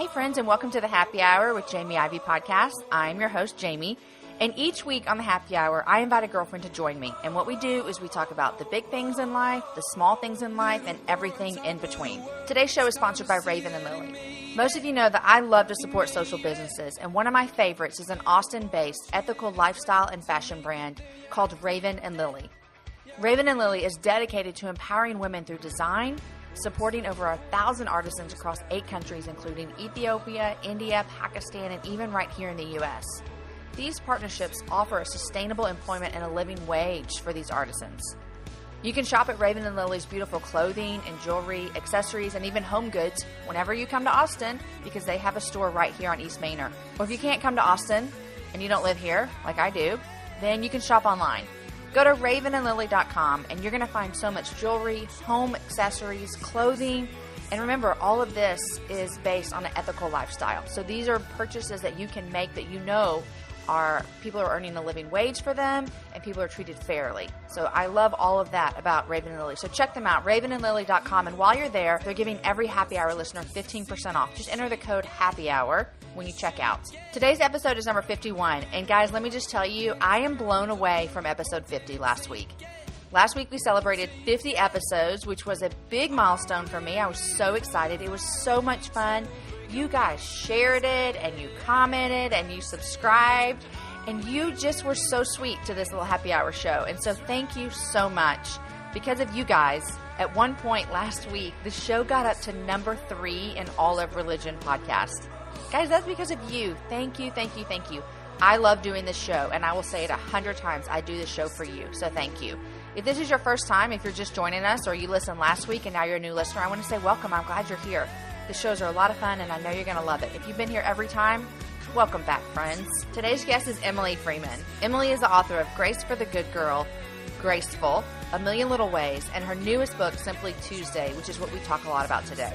friends, and welcome to the Happy Hour with Jamie Ivey podcast. I'm your host, Jamie, and each week on the Happy Hour, I invite a girlfriend to join me. And what we do is we talk about the big things in life, the small things in life, and everything in between. Today's show is sponsored by Raven and Lily. Most of you know that I love to support social businesses, and one of my favorites is an Austin-based ethical lifestyle and fashion brand called Raven and Lily. Raven and Lily is dedicated to empowering women through design, supporting over 1,000 artisans across 8 countries, including Ethiopia, India, Pakistan, and even right here in the U.S. These partnerships offer a sustainable employment and a living wage for these artisans. You can shop at Raven and Lily's beautiful clothing and jewelry, accessories, and even home goods whenever you come to Austin, because they have a store right here on East Manor. Or if you can't come to Austin and you don't live here, like I do, then you can shop online. Go to ravenandlily.com and you're going to find so much jewelry, home accessories, clothing, and remember, all of this is based on an ethical lifestyle. So these are purchases that you can make that you know are people are earning a living wage for them and people are treated fairly. So I love all of that about Raven and Lily. So check them out, ravenandlily.com, and while you're there, they're giving every Happy Hour listener 15% off. Just enter the code Happy Hour when you check out. Today's episode is number 51, and guys, let me just tell you, I am blown away from episode 50 last week. Last week we celebrated 50 episodes, which was a big milestone for me. I was so excited. It was so much fun. You guys shared it, and you commented, and you subscribed, and you just were so sweet to this little Happy Hour show. And so thank you so much. Because of you guys, at one point last week, the show got up to number 3 in all of religion podcasts. Guys, that's because of you. Thank you, thank you, thank you. I love doing this show, and I will say it 100 times. I do this show for you, so thank you. If this is your first time, if you're just joining us, or you listened last week and now you're a new listener, I want to say welcome. I'm glad you're here. The shows are a lot of fun, and I know you're going to love it. If you've been here every time, welcome back, friends. Today's guest is Emily Freeman. Emily is the author of Grace for the Good Girl, Graceful, A Million Little Ways, and her newest book, Simply Tuesday, which is what we talk a lot about today.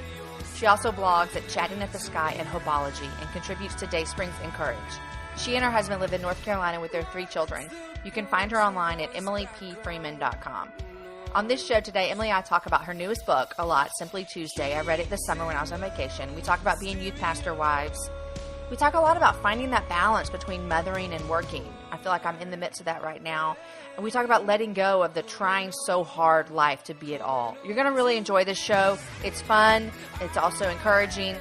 She also blogs at Chatting at the Sky and Hopeology and contributes to Dayspring's Encourage. She and her husband live in North Carolina with their 3 children. You can find her online at emilypfreeman.com. On this show today, Emily and I talk about her newest book a lot, Simply Tuesday. I read it this summer when I was on vacation. We talk about being youth pastor wives. We talk a lot about finding that balance between mothering and working. I feel like I'm in the midst of that right now. And we talk about letting go of the trying so hard life to be it all. You're going to really enjoy this show. It's fun. It's also encouraging.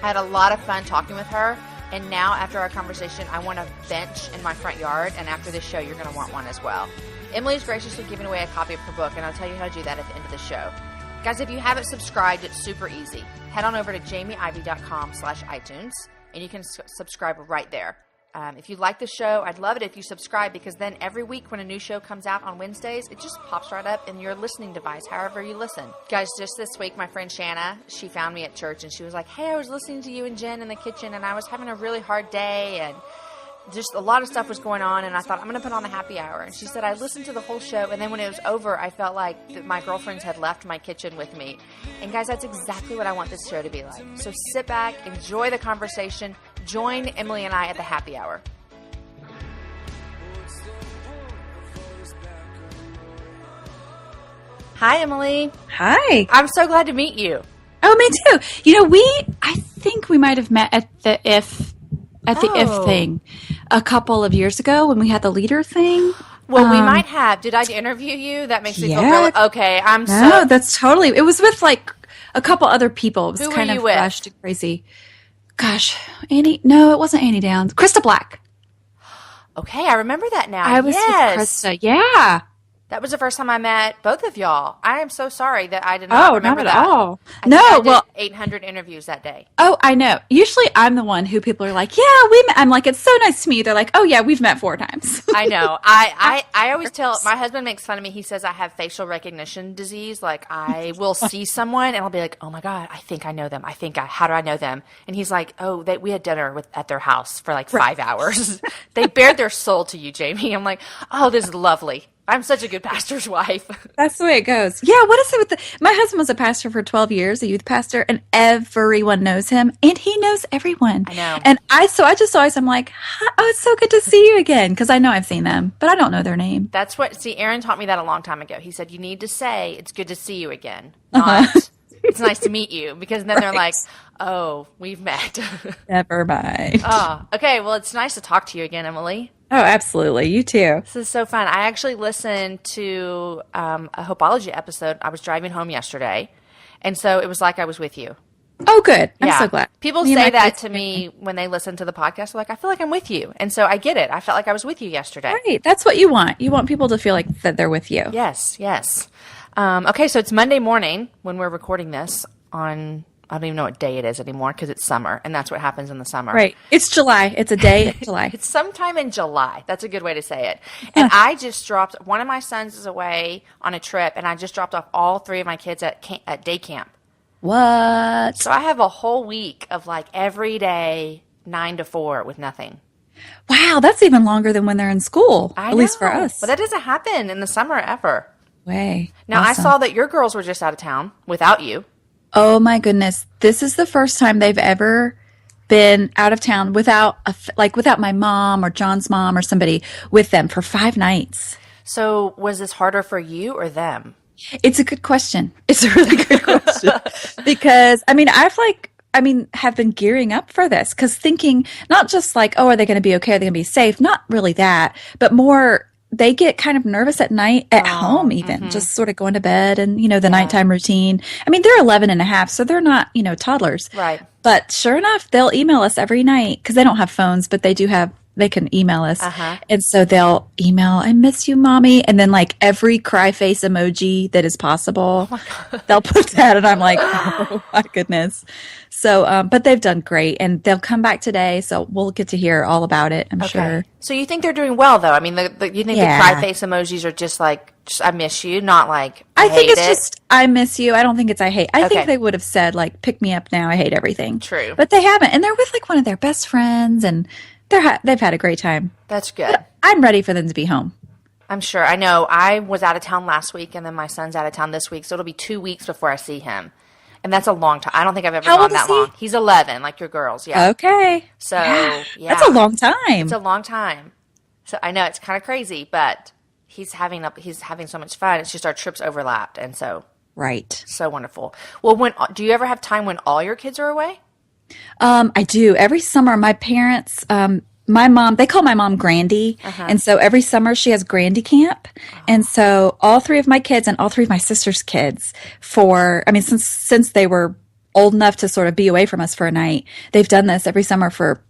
I had a lot of fun talking with her. And now, after our conversation, I want a bench in my front yard. And after this show, you're going to want one as well. Emily's graciously giving away a copy of her book, and I'll tell you how to do that at the end of the show. Guys, if you haven't subscribed, it's super easy. Head on over to jamieivey.com/iTunes, and you can subscribe right there. If you like the show, I'd love it if you subscribe, because then every week when a new show comes out on Wednesdays, it just pops right up in your listening device, however you listen. Guys, just this week, my friend Shanna, she found me at church, and she was like, hey, I was listening to you and Jen in the kitchen, and I was having a really hard day, and just a lot of stuff was going on, and I thought, I'm going to put on the Happy Hour. And she said, I listened to the whole show, and then when it was over, I felt like that my girlfriends had left my kitchen with me. And guys, that's exactly what I want this show to be like. So sit back, enjoy the conversation, join Emily and I at the Happy Hour. Hi, Emily. Hi. I'm so glad to meet you. Oh, me too. You know, I think we might have met at the IF thing a couple of years ago when we had the leader thing. Well, we might have. Did I interview you? That makes me feel really okay. No, that's totally. It was with like a couple other people. It was Who kind were you of with? rushed and crazy. Gosh, Annie. No, it wasn't Annie Downs. Krista Black. Okay, I remember that now. I was with Krista. Yeah. That was the first time I met both of y'all. I am so sorry that I did not remember not that. at all. I did 800 interviews that day. Oh, I know. Usually I'm the one who people are like, yeah, we met. I'm like, it's so nice to meet you. They're like, oh, yeah, we've met 4 times. I know. I always tell, my husband makes fun of me. He says I have facial recognition disease. Like, I will see someone and I'll be like, oh my God, I think I know them. How do I know them? And he's like, oh, we had dinner at their house for like 5 hours. They bared their soul to you, Jamie. I'm like, oh, this is lovely. I'm such a good pastor's wife. That's the way it goes. Yeah, what is it with my husband was a pastor for 12 years, a youth pastor, and everyone knows him, and he knows everyone. I know. And I just always, I'm like, oh, it's so good to see you again, because I know I've seen them, but I don't know their name. Aaron taught me that a long time ago. He said, you need to say, it's good to see you again, not it's nice to meet you, because then they're like, oh, we've met. Never mind. Oh, okay. Well, it's nice to talk to you again, Emily. Oh, absolutely. You too. This is so fun. I actually listened to a Hopology episode. I was driving home yesterday, and so it was like I was with you. Oh, good. I'm so glad. People say that to me when they listen to the podcast. They're like, I feel like I'm with you. And so I get it. I felt like I was with you yesterday. Right. That's what you want. You want people to feel like that they're with you. Yes, yes. Okay, so it's Monday morning when we're recording this on, I don't even know what day it is anymore because it's summer, and that's what happens in the summer. Right. It's July. It's a day in July. It's sometime in July. That's a good way to say it. And I just dropped, one of my sons is away on a trip, and I just dropped off all 3 of my kids at day camp. What? So I have a whole week of like every day 9 to 4 with nothing. Wow, that's even longer than when they're in school. At least for us. But that doesn't happen in the summer ever. Way. Now, Awesome. I saw that your girls were just out of town without you. Oh my goodness. This is the first time they've ever been out of town without my mom or John's mom or somebody with them for 5 nights. So was this harder for you or them? It's a good question. It's a really good question because have been gearing up for this because thinking not just like, oh, are they going to be okay? Are they going to be safe? Not really that, but more they get kind of nervous at night at home, even just sort of going to bed and, the nighttime routine. I mean, they're 11 and a half, so they're not, toddlers. Right. But sure enough, they'll email us every night because they don't have phones, but they can email us. And so they'll email, I miss you, mommy. And then like every cry face emoji that is possible, they'll put that. And I'm like, oh my goodness. So, but they've done great and they'll come back today. So we'll get to hear all about it. I'm sure. So you think they're doing well though? I mean, you think the cry face emojis are just like, I miss you, not like, I think it's hate it. just, I miss you. I don't think it's, I hate. I think they would have said like, pick me up now. I hate everything. True. But they haven't. And they're with like one of their best friends and they've had a great time. That's good. But I'm ready for them to be home. I'm sure. I know. I was out of town last week, and then my son's out of town this week, so it'll be 2 weeks before I see him. And that's a long time. I don't think I've ever gone that long. He's 11, like your girls. Yeah. Okay. So, That's a long time. It's a long time. So I know it's kind of crazy, but he's having so much fun. It's just our trips overlapped, and so right. So wonderful. Well, do you ever have time when all your kids are away? I do. Every summer, my parents, my mom, they call my mom Grandy. And so every summer she has Grandy camp. And so all 3 of my kids and all 3 of my sister's kids since they were old enough to sort of be away from us for a night, they've done this every summer for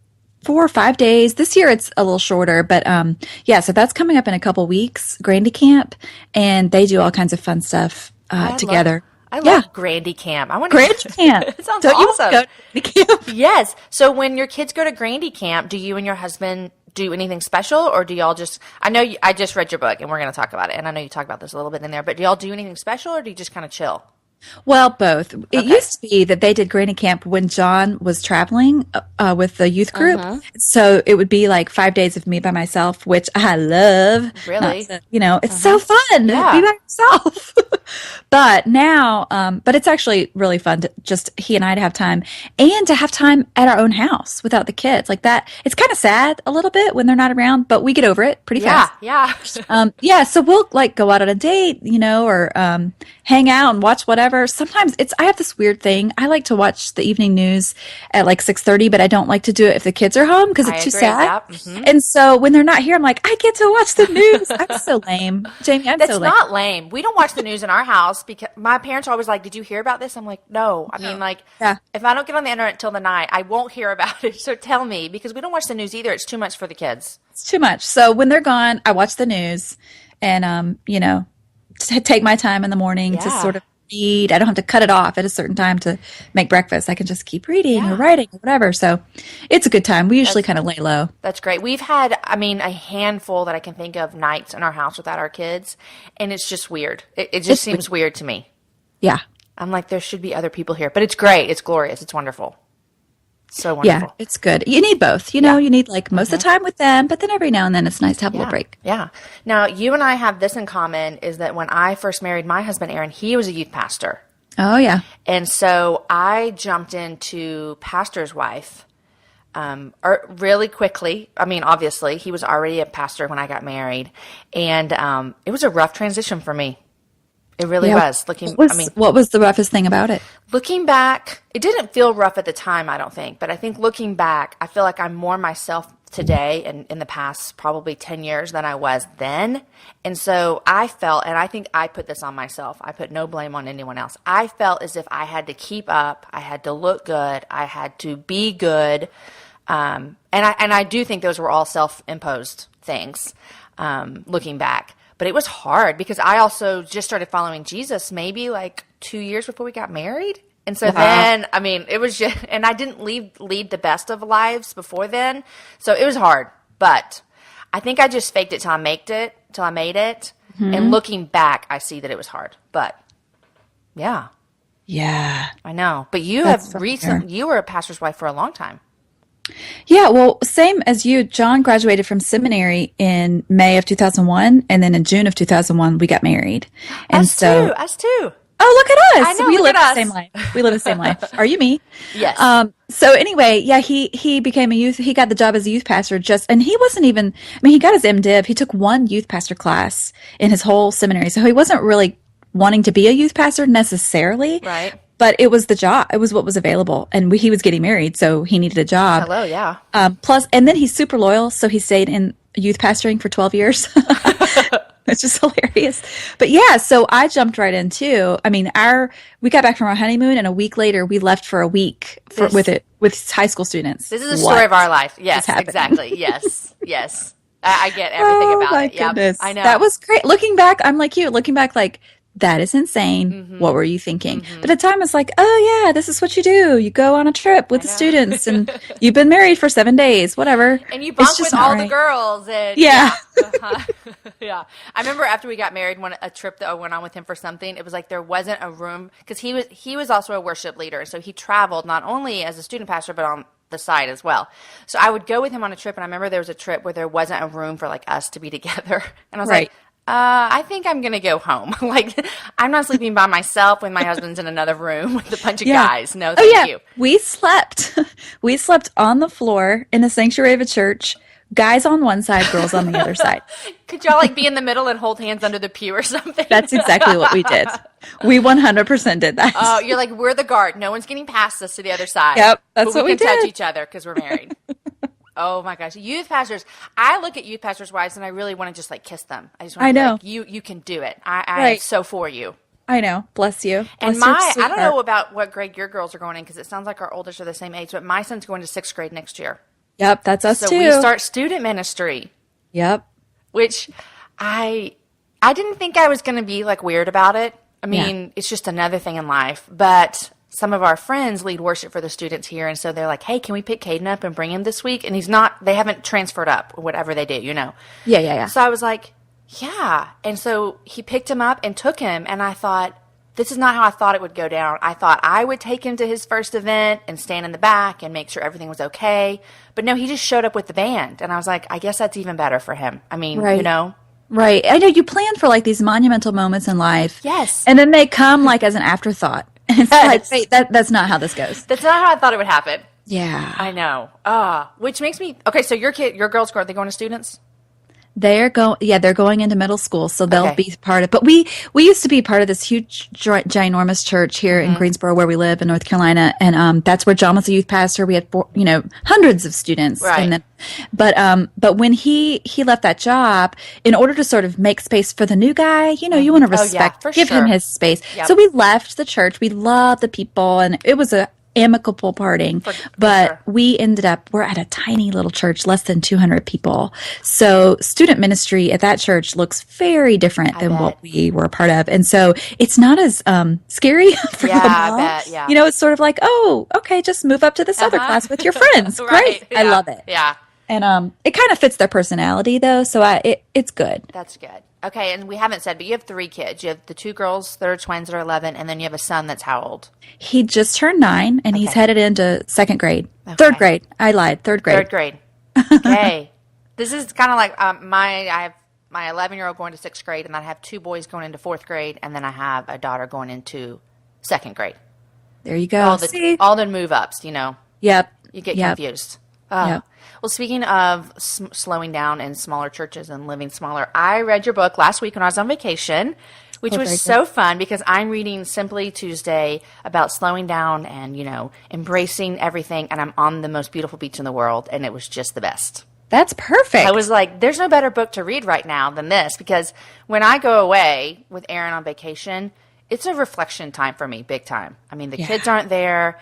4 or 5 days. This year it's a little shorter, but so that's coming up in a couple weeks, Grandy camp. And they do all kinds of fun stuff together. I love Grandy Camp. I want Grandy Camp. It sounds Don't awesome. You go to Grandy Camp? Yes. So when your kids go to Grandy Camp, do you and your husband do anything special, or do y'all just? I just read your book, and we're going to talk about it, and I know you talk about this a little bit in there. But do y'all do anything special, or do you just kind of chill? Well, both. It used to be that they did Granny Camp when John was traveling with the youth group. So it would be like 5 days of me by myself, which I love. Really? It's so fun to be by yourself. But now, but it's actually really fun to just he and I to have time and to have time at our own house without the kids like that. It's kind of sad a little bit when they're not around, but we get over it pretty fast. Yeah. So we'll like go out on a date, or hang out and watch whatever. Sometimes I have this weird thing. I like to watch the evening news at like 6:30, but I don't like to do it if the kids are home because it's too sad. Yep. And so when they're not here, I'm like, I get to watch the news. I'm so lame. Jamie, That's so lame. Not lame. We don't watch the news in our house because my parents are always like, did you hear about this? I'm like, no. I mean, if I don't get on the internet till the night, I won't hear about it. So tell me, because we don't watch the news either. It's too much for the kids. It's too much. So when they're gone, I watch the news and, take my time in the morning to sort of read. I don't have to cut it off at a certain time to make breakfast. I can just keep reading or writing or whatever. So it's a good time. We usually kind of lay low. That's great. We've had, a handful that I can think of nights in our house without our kids. And it's just weird. It just seems weird to me. Yeah. I'm like, there should be other people here. But it's great. It's glorious. It's wonderful. So wonderful. Yeah, it's good. You need both. You need like most of the time with them, but then every now and then it's nice to have a little break. Yeah. Now, you and I have this in common is that when I first married my husband, Aaron, he was a youth pastor. Oh, yeah. And so I jumped into pastor's wife really quickly. Obviously, he was already a pastor when I got married. And it was a rough transition for me. It really was. What was the roughest thing about it? Looking back, it didn't feel rough at the time, I don't think. But I think looking back, I feel like I'm more myself today and in the past probably 10 years than I was then. And so I felt, and I think I put this on myself, I put no blame on anyone else. I felt as if I had to keep up, I had to look good, I had to be good. And I do think those were all self-imposed things, looking back. But it was hard because I also just started following Jesus maybe like 2 years before we got married. And so then, I mean, it was just, and I didn't lead the best of lives before then. So it was hard. But I think I just faked it till I made it. Mm-hmm. And looking back, I see that it was hard. But yeah. Yeah. I know. But you you were a pastor's wife for a long time. Yeah, well, same as you. John graduated from seminary in May of 2001, and then in June of 2001, we got married. And us too. Oh, look at us! I know, we live the same life. We live the same life. Are you me? Yes. So anyway, yeah, he became he got the job as a youth pastor and he wasn't even. I mean, he got his MDiv. He took one youth pastor class in his whole seminary, so he wasn't really wanting to be a youth pastor necessarily. Right. But it was the job. It was what was available. And he was getting married, so he needed a job. Hello, yeah. Plus, and then he's super loyal, so he stayed in youth pastoring for 12 years. It's just hilarious. But yeah, so I jumped right in too. I mean, we got back from our honeymoon, and a week later, we left for a week with high school students. This is the story of our life. Yes, exactly. Yes, yes. I get everything about it. Yeah, I know. That was great. Looking back, I'm like you. Looking back, like, that is insane. Mm-hmm. What were you thinking? Mm-hmm. But at the time, it's like, oh, yeah, this is what you do. You go on a trip with the students, and you've been married for 7 days, whatever. And you bunk with all the girls. And, yeah. Yeah. I remember after we got married, a trip that I went on with him for something, it was like there wasn't a room, because he was also a worship leader. So he traveled not only as a student pastor, but on the side as well. So I would go with him on a trip, and I remember there was a trip where there wasn't a room for like us to be together. And I was like, I think I'm going to go home. Like, I'm not sleeping by myself when my husband's in another room with a bunch of guys. No, thank you. We slept on the floor in the sanctuary of a church, guys on one side, girls on the other side. Could y'all like be in the middle and hold hands under the pew or something? That's exactly what we did. We 100% did that. Oh, you're like, we're the guard. No one's getting past us to the other side. Yep, that's what we did. We can touch each other because we're married. Oh my gosh, youth pastors! I look at youth pastors' wives and I really want to just like kiss them. I just want to be like, you can do it. I am so for you. I know, bless you. And I don't know about what grade your girls are going in, because it sounds like our oldest are the same age, but my son's going to 6th grade next year. Yep, that's us too. So we start student ministry. Yep. Which I didn't think I was going to be like weird about it. I mean, it's just another thing in life, but some of our friends lead worship for the students here, and so they're like, hey, can we pick Caden up and bring him this week? And they haven't transferred up, or whatever they do, you know. Yeah. So I was like, yeah. And so he picked him up and took him, and I thought, this is not how I thought it would go down. I thought I would take him to his first event and stand in the back and make sure everything was okay. But no, he just showed up with the band, and I was like, I guess that's even better for him. I mean, you know. Right. I know you plan for like these monumental moments in life. Yes. And then they come like as an afterthought. It's like, wait, that's not how this goes. That's not how I thought it would happen. Yeah. I know. Which makes me, okay, so your girls, are they going to students? They're going into middle school, so they'll be part of. But we used to be part of this huge, ginormous church here in Greensboro, where we live in North Carolina, and that's where John was a youth pastor. We had hundreds of students, right? And then, but when he left that job, in order to sort of make space for the new guy, you want to respect, give him his space. Yep. So we left the church. We loved the people, and it was a amicable parting, but we ended up, we're at a tiny little church, less than 200 people. So student ministry at that church looks very different than what we were a part of. And so it's not as scary for the mom. I bet, yeah. It's sort of like, oh, okay, just move up to this other class with your friends. Great. Yeah. I love it. Yeah. And it kind of fits their personality, though, so it's good. That's good. Okay, and we haven't said, but you have 3 kids. You have the 2 girls that are twins that are 11, and then you have a son that's how old? He just turned 9, and he's headed into 2nd grade. Okay. 3rd grade. I lied. 3rd grade. 3rd grade. Okay. This is kind of like I have my 11-year-old going to 6th grade, and then I have 2 boys going into 4th grade, and then I have a daughter going into 2nd grade. There you go. All the move-ups, Yep. You get confused. Yep. Well, speaking of slowing down in smaller churches and living smaller, I read your book last week when I was on vacation. which was so fun because I'm reading Simply Tuesday about slowing down and, embracing everything. And I'm on the most beautiful beach in the world. And it was just the best. That's perfect. I was like, there's no better book to read right now than this, because when I go away with Aaron on vacation, it's a reflection time for me, big time. I mean, the kids aren't there.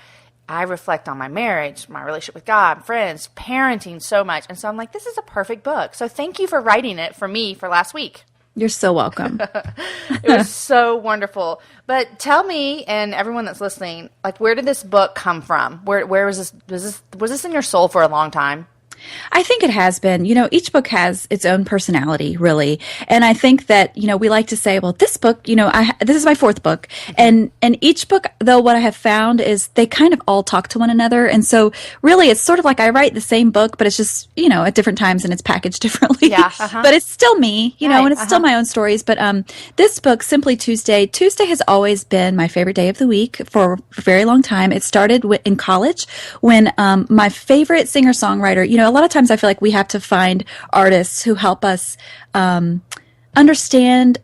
I reflect on my marriage, my relationship with God, friends, parenting so much. And so I'm like, this is a perfect book. So thank you for writing it for me for last week. You're so welcome. It was so wonderful. But tell me, and everyone that's listening, like, where did this book come from? Where was this? Was this in your soul for a long time? I think it has been. Each book has its own personality, really. And I think that, we like to say, well, this book, this is my fourth book. And each book, though, what I have found is they kind of all talk to one another. And so really, it's sort of like I write the same book, but it's just, at different times and it's packaged differently. Yeah, But it's still me, and it's still my own stories. But this book, Simply Tuesday has always been my favorite day of the week for a very long time. It started in college when my favorite singer-songwriter, a lot of times I feel like we have to find artists who help us understand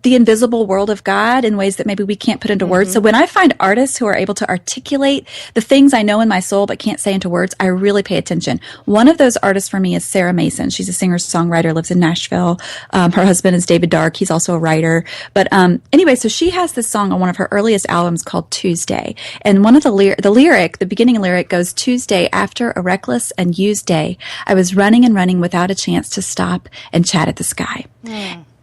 the invisible world of God in ways that maybe we can't put into words. So when I find artists who are able to articulate the things I know in my soul but can't say into words, I really pay attention. One of those artists for me is Sarah Mason. She's a singer-songwriter, lives in Nashville. Her husband is David Dark. He's also a writer. But anyway, so she has this song on one of her earliest albums called Tuesday. And one of the beginning lyric goes, "Tuesday, after a reckless and used day, I was running and running without a chance to stop and chat at the sky."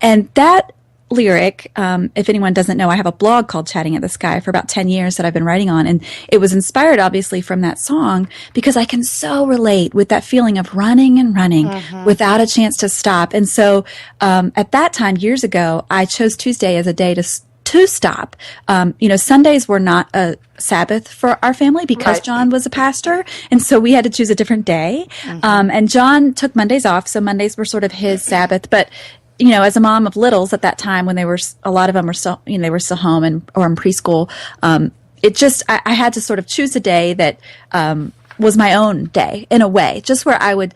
And that lyric, if anyone doesn't know, I have a blog called Chatting at the Sky for about 10 years that I've been writing on. And it was inspired, obviously, from that song because I can so relate with that feeling of running and running without a chance to stop. And so at that time, years ago, I chose Tuesday as a day to stop. Sundays were not a Sabbath for our family because John was a pastor. And so we had to choose a different day. And John took Mondays off. So Mondays were sort of his Sabbath. But as a mom of littles at that time, when a lot of them were still, they were still home or in preschool, I had to sort of choose a day that was my own day in a way, just where I would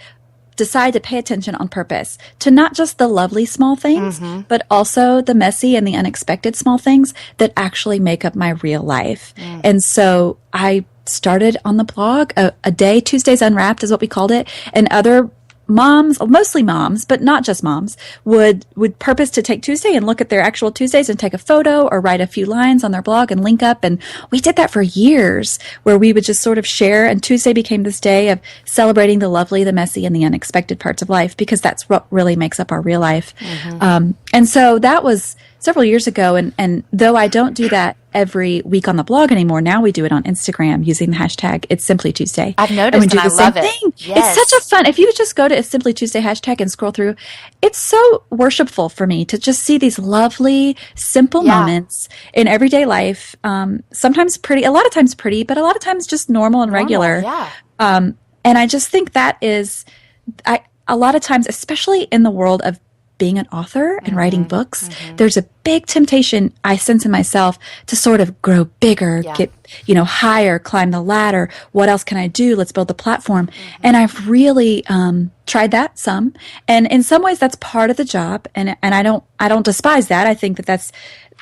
decide to pay attention on purpose to not just the lovely small things, but also the messy and the unexpected small things that actually make up my real life. And so I started on the blog a day, Tuesdays Unwrapped is what we called it, and other moms, mostly moms, but not just moms, would purpose to take Tuesday and look at their actual Tuesdays and take a photo or write a few lines on their blog and link up. And we did that for years, where we would just sort of share. And Tuesday became this day of celebrating the lovely, the messy, and the unexpected parts of life, because that's what really makes up our real life. And so that was several years ago. And though I don't do that every week on the blog anymore, now we do it on Instagram using the hashtag It's Simply Tuesday. I've noticed, and I love it. Yes. It's such a fun, if you would just go to It's Simply Tuesday hashtag and scroll through, it's so worshipful for me to just see these lovely, simple moments in everyday life. Sometimes pretty, a lot of times pretty, but a lot of times just normal and regular. And I just think that is, a lot of times, especially in the world of being an author and writing books, there's a big temptation I sense in myself to sort of grow bigger, get, higher, climb the ladder. What else can I do? Let's build the platform. And I've really tried that some. And in some ways that's part of the job. And I don't despise that. I think that that's,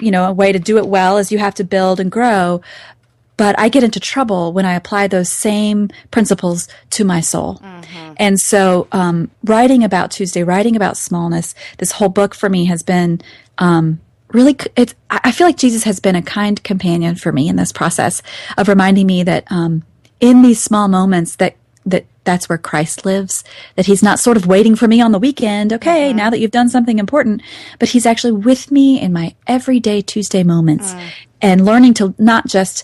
a way to do it well is you have to build and grow. But I get into trouble when I apply those same principles to my soul. And so writing about Tuesday, writing about smallness, this whole book for me has been really, I feel like Jesus has been a kind companion for me in this process of reminding me that in these small moments that's where Christ lives, that he's not sort of waiting for me on the weekend. Okay, now that you've done something important, but he's actually with me in my everyday Tuesday moments and learning to not just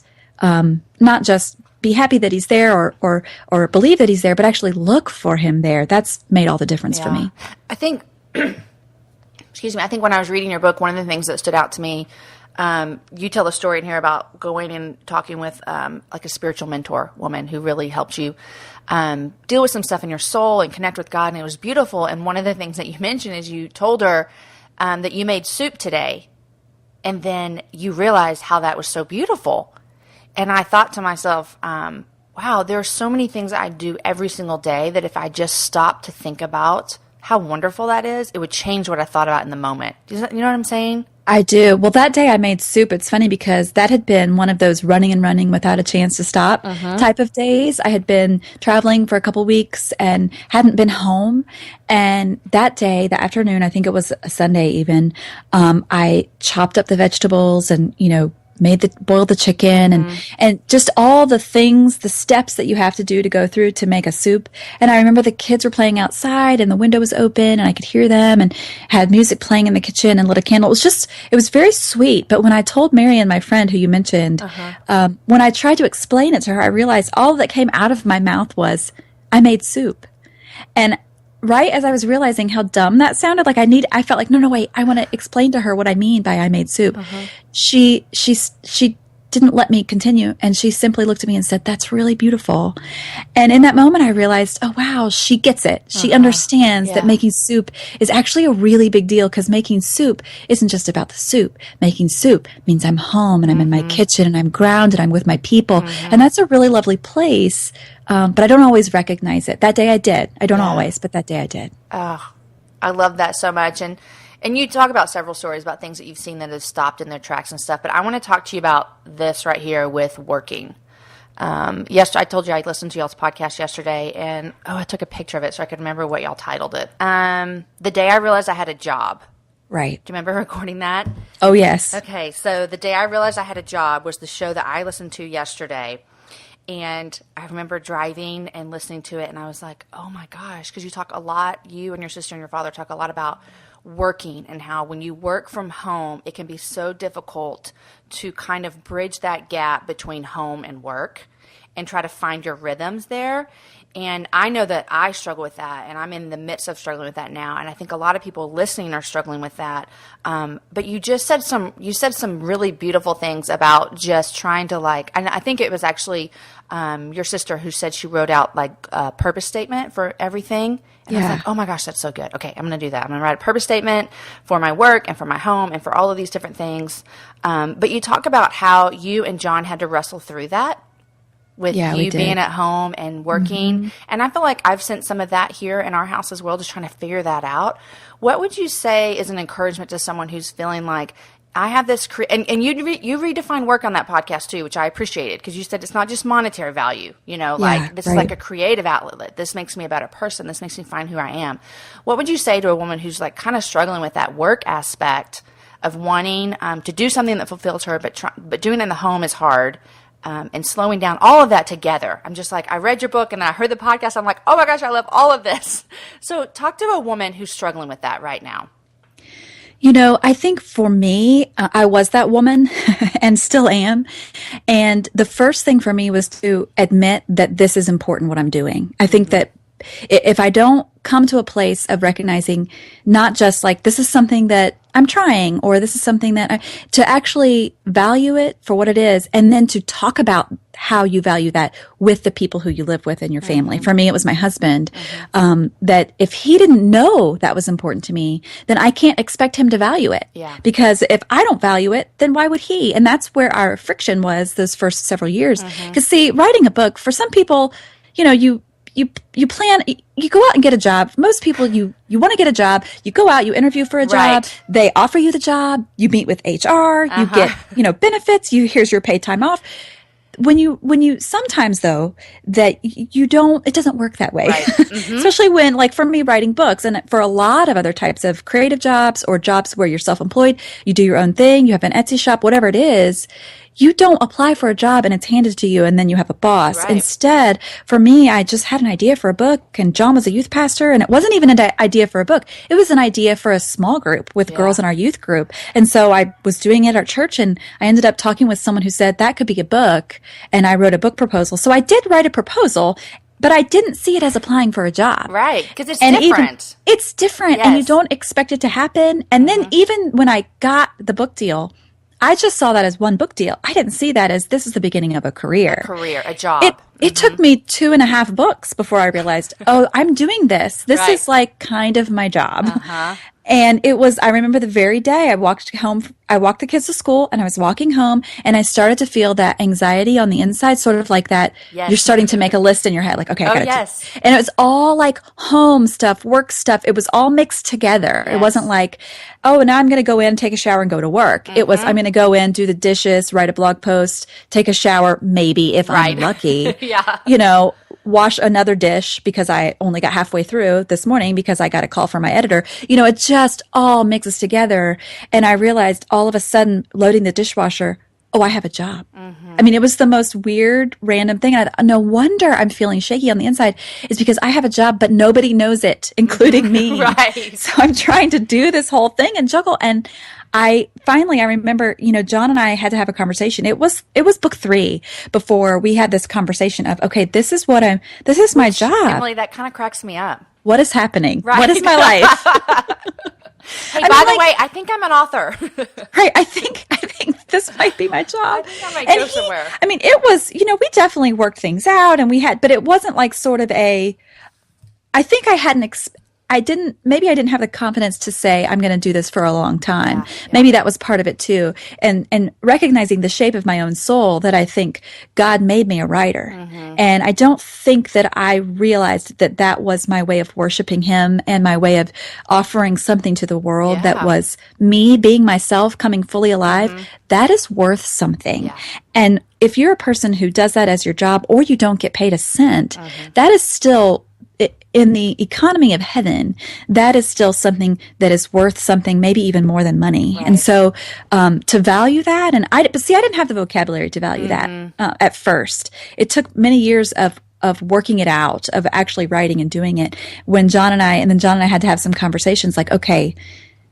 be happy that he's there or believe that he's there, but actually look for him there. That's made all the difference for me. I think, I think when I was reading your book, one of the things that stood out to me, you tell a story in here about going and talking with like a spiritual mentor woman who really helped you deal with some stuff in your soul and connect with God, and it was beautiful. And one of the things that you mentioned is you told her that you made soup today, and then you realized how that was so beautiful. And I thought to myself, wow, there are so many things I do every single day that if I just stop to think about how wonderful that is, it would change what I thought about in the moment. You know what I'm saying? I do. Well, that day I made soup. It's funny because that had been one of those running and running without a chance to stop type of days. I had been traveling for a couple weeks and hadn't been home. And that day, the afternoon, I think it was a Sunday even, I chopped up the vegetables and, boiled the chicken and just all the things, the steps that you have to do to go through to make a soup. And I remember the kids were playing outside and the window was open and I could hear them and had music playing in the kitchen and lit a candle. It was very sweet. But when I told Marion, my friend who you mentioned, when I tried to explain it to her, I realized all that came out of my mouth was, I made soup. And right as I was realizing how dumb that sounded, I felt like, no, wait, I want to explain to her what I mean by I made soup. She didn't let me continue. And she simply looked at me and said, that's really beautiful. And in that moment, I realized, oh, wow, she gets it. She understands that making soup is actually a really big deal because making soup isn't just about the soup. Making soup means I'm home and I'm in my kitchen and I'm grounded. I'm with my people. And that's a really lovely place. But I don't always recognize it. That day I did. I don't always, but that day I did. Oh, I love that so much. And you talk about several stories about things that you've seen that have stopped in their tracks and stuff. But I want to talk to you about this right here with working. Yes, I told you I listened to y'all's podcast yesterday, and I took a picture of it so I could remember what y'all titled it. The day I realized I had a job. Right. Do you remember recording that? Oh, yes. Okay, so the day I realized I had a job was the show that I listened to yesterday. And I remember driving and listening to it, and I was like, oh my gosh, because you talk a lot, you and your sister and your father talk a lot about working and how when you work from home, it can be so difficult to kind of bridge that gap between home and work and try to find your rhythms there. And I know that I struggle with that, and I'm in the midst of struggling with that now. And I think a lot of people listening are struggling with that. But you just said some really beautiful things about just trying to and I think it was actually your sister who said she wrote out a purpose statement for everything. And I was like, oh my gosh, that's so good. Okay, I'm going to do that. I'm going to write a purpose statement for my work and for my home and for all of these different things. But you talk about how you and John had to wrestle through that with you being at home and working. And I feel like I've sent some of that here in our house as well, just trying to figure that out. What would you say is an encouragement to someone who's feeling like, I have this, and you redefine work on that podcast too, which I appreciated because you said it's not just monetary value, this is like a creative outlet. This makes me a better person. This makes me find who I am. What would you say to a woman who's kind of struggling with that work aspect of wanting to do something that fulfills her, but doing it in the home is hard? And slowing down all of that together. I'm just I read your book and I heard the podcast. I'm like, oh my gosh, I love all of this. So talk to a woman who's struggling with that right now. I think for me, I was that woman and still am. And the first thing for me was to admit that this is important, what I'm doing. I think that if I don't come to a place of recognizing not just this is something that I'm trying, or this is something that to actually value it for what it is, and then to talk about how you value that with the people who you live with in your family. For me, it was my husband, that if he didn't know that was important to me, then I can't expect him to value it. Yeah. Because if I don't value it, then why would he? And that's where our friction was those first several years. Because see, writing a book, for some people, you plan, you go out and get a job. For most people, you want to get a job. You go out, you interview for a job. Right. They offer you the job. You meet with HR. You get, benefits. Here's your paid time off. When you sometimes though, that you don't, it doesn't work that way. Right. Especially when, for me, writing books, and for a lot of other types of creative jobs or jobs where you're self-employed, you do your own thing, you have an Etsy shop, whatever it is. You don't apply for a job and it's handed to you and then you have a boss. Right. Instead, for me, I just had an idea for a book, and John was a youth pastor, and it wasn't even an idea for a book. It was an idea for a small group with girls in our youth group. And so I was doing it at our church, and I ended up talking with someone who said that could be a book, and I wrote a book proposal. So I did write a proposal, but I didn't see it as applying for a job. Right, because it's different. It's different, and you don't expect it to happen. And then even when I got the book deal, I just saw that as one book deal. I didn't see that as this is the beginning of a career. A job. It took me 2.5 books before I realized, oh, I'm doing this. This is kind of my job. And I remember the very day I walked the kids to school and I was walking home and I started to feel that anxiety on the inside, sort of like that. Yes. You're starting to make a list in your head, like, okay, I gotta yes. And it was all like home stuff, work stuff. It was all mixed together. Yes. It wasn't like, oh, now I'm going to go in, take a shower and go to work. It was, I'm going to go in, do the dishes, write a blog post, take a shower, maybe if I'm lucky, wash another dish because I only got halfway through this morning because I got a call from my editor. It just all mixes together. And I realized all of a sudden loading the dishwasher, oh, I have a job. I mean, it was the most weird, random thing. No wonder I'm feeling shaky on the inside is because I have a job, but nobody knows it, including me. Right. So I'm trying to do this whole thing and juggle. And I remember, John and I had to have a conversation. It was book 3 before we had this conversation of, okay, this is my job. Emily, that kind of cracks me up. What is happening? Right. What is my life? Hey, by the way, I think I'm an author. Right. I think this might be my job. I think I might go somewhere. I mean, it was, we definitely worked things out and but it wasn't like sort of I think maybe I didn't have the confidence to say I'm going to do this for a long time. Yeah. Maybe that was part of it too. And recognizing the shape of my own soul, that I think God made me a writer. And I don't think that I realized that that was my way of worshiping him and my way of offering something to the world that was me being myself, coming fully alive. That is worth something. Yeah. And if you're a person who does that as your job or you don't get paid a cent, that is still, in the economy of heaven, that is still something that is worth something, maybe even more than money. Right. And so to value that, but see, I didn't have the vocabulary to value that at first. It took many years of working it out, of actually writing and doing it. When John and I had to have some conversations like, okay,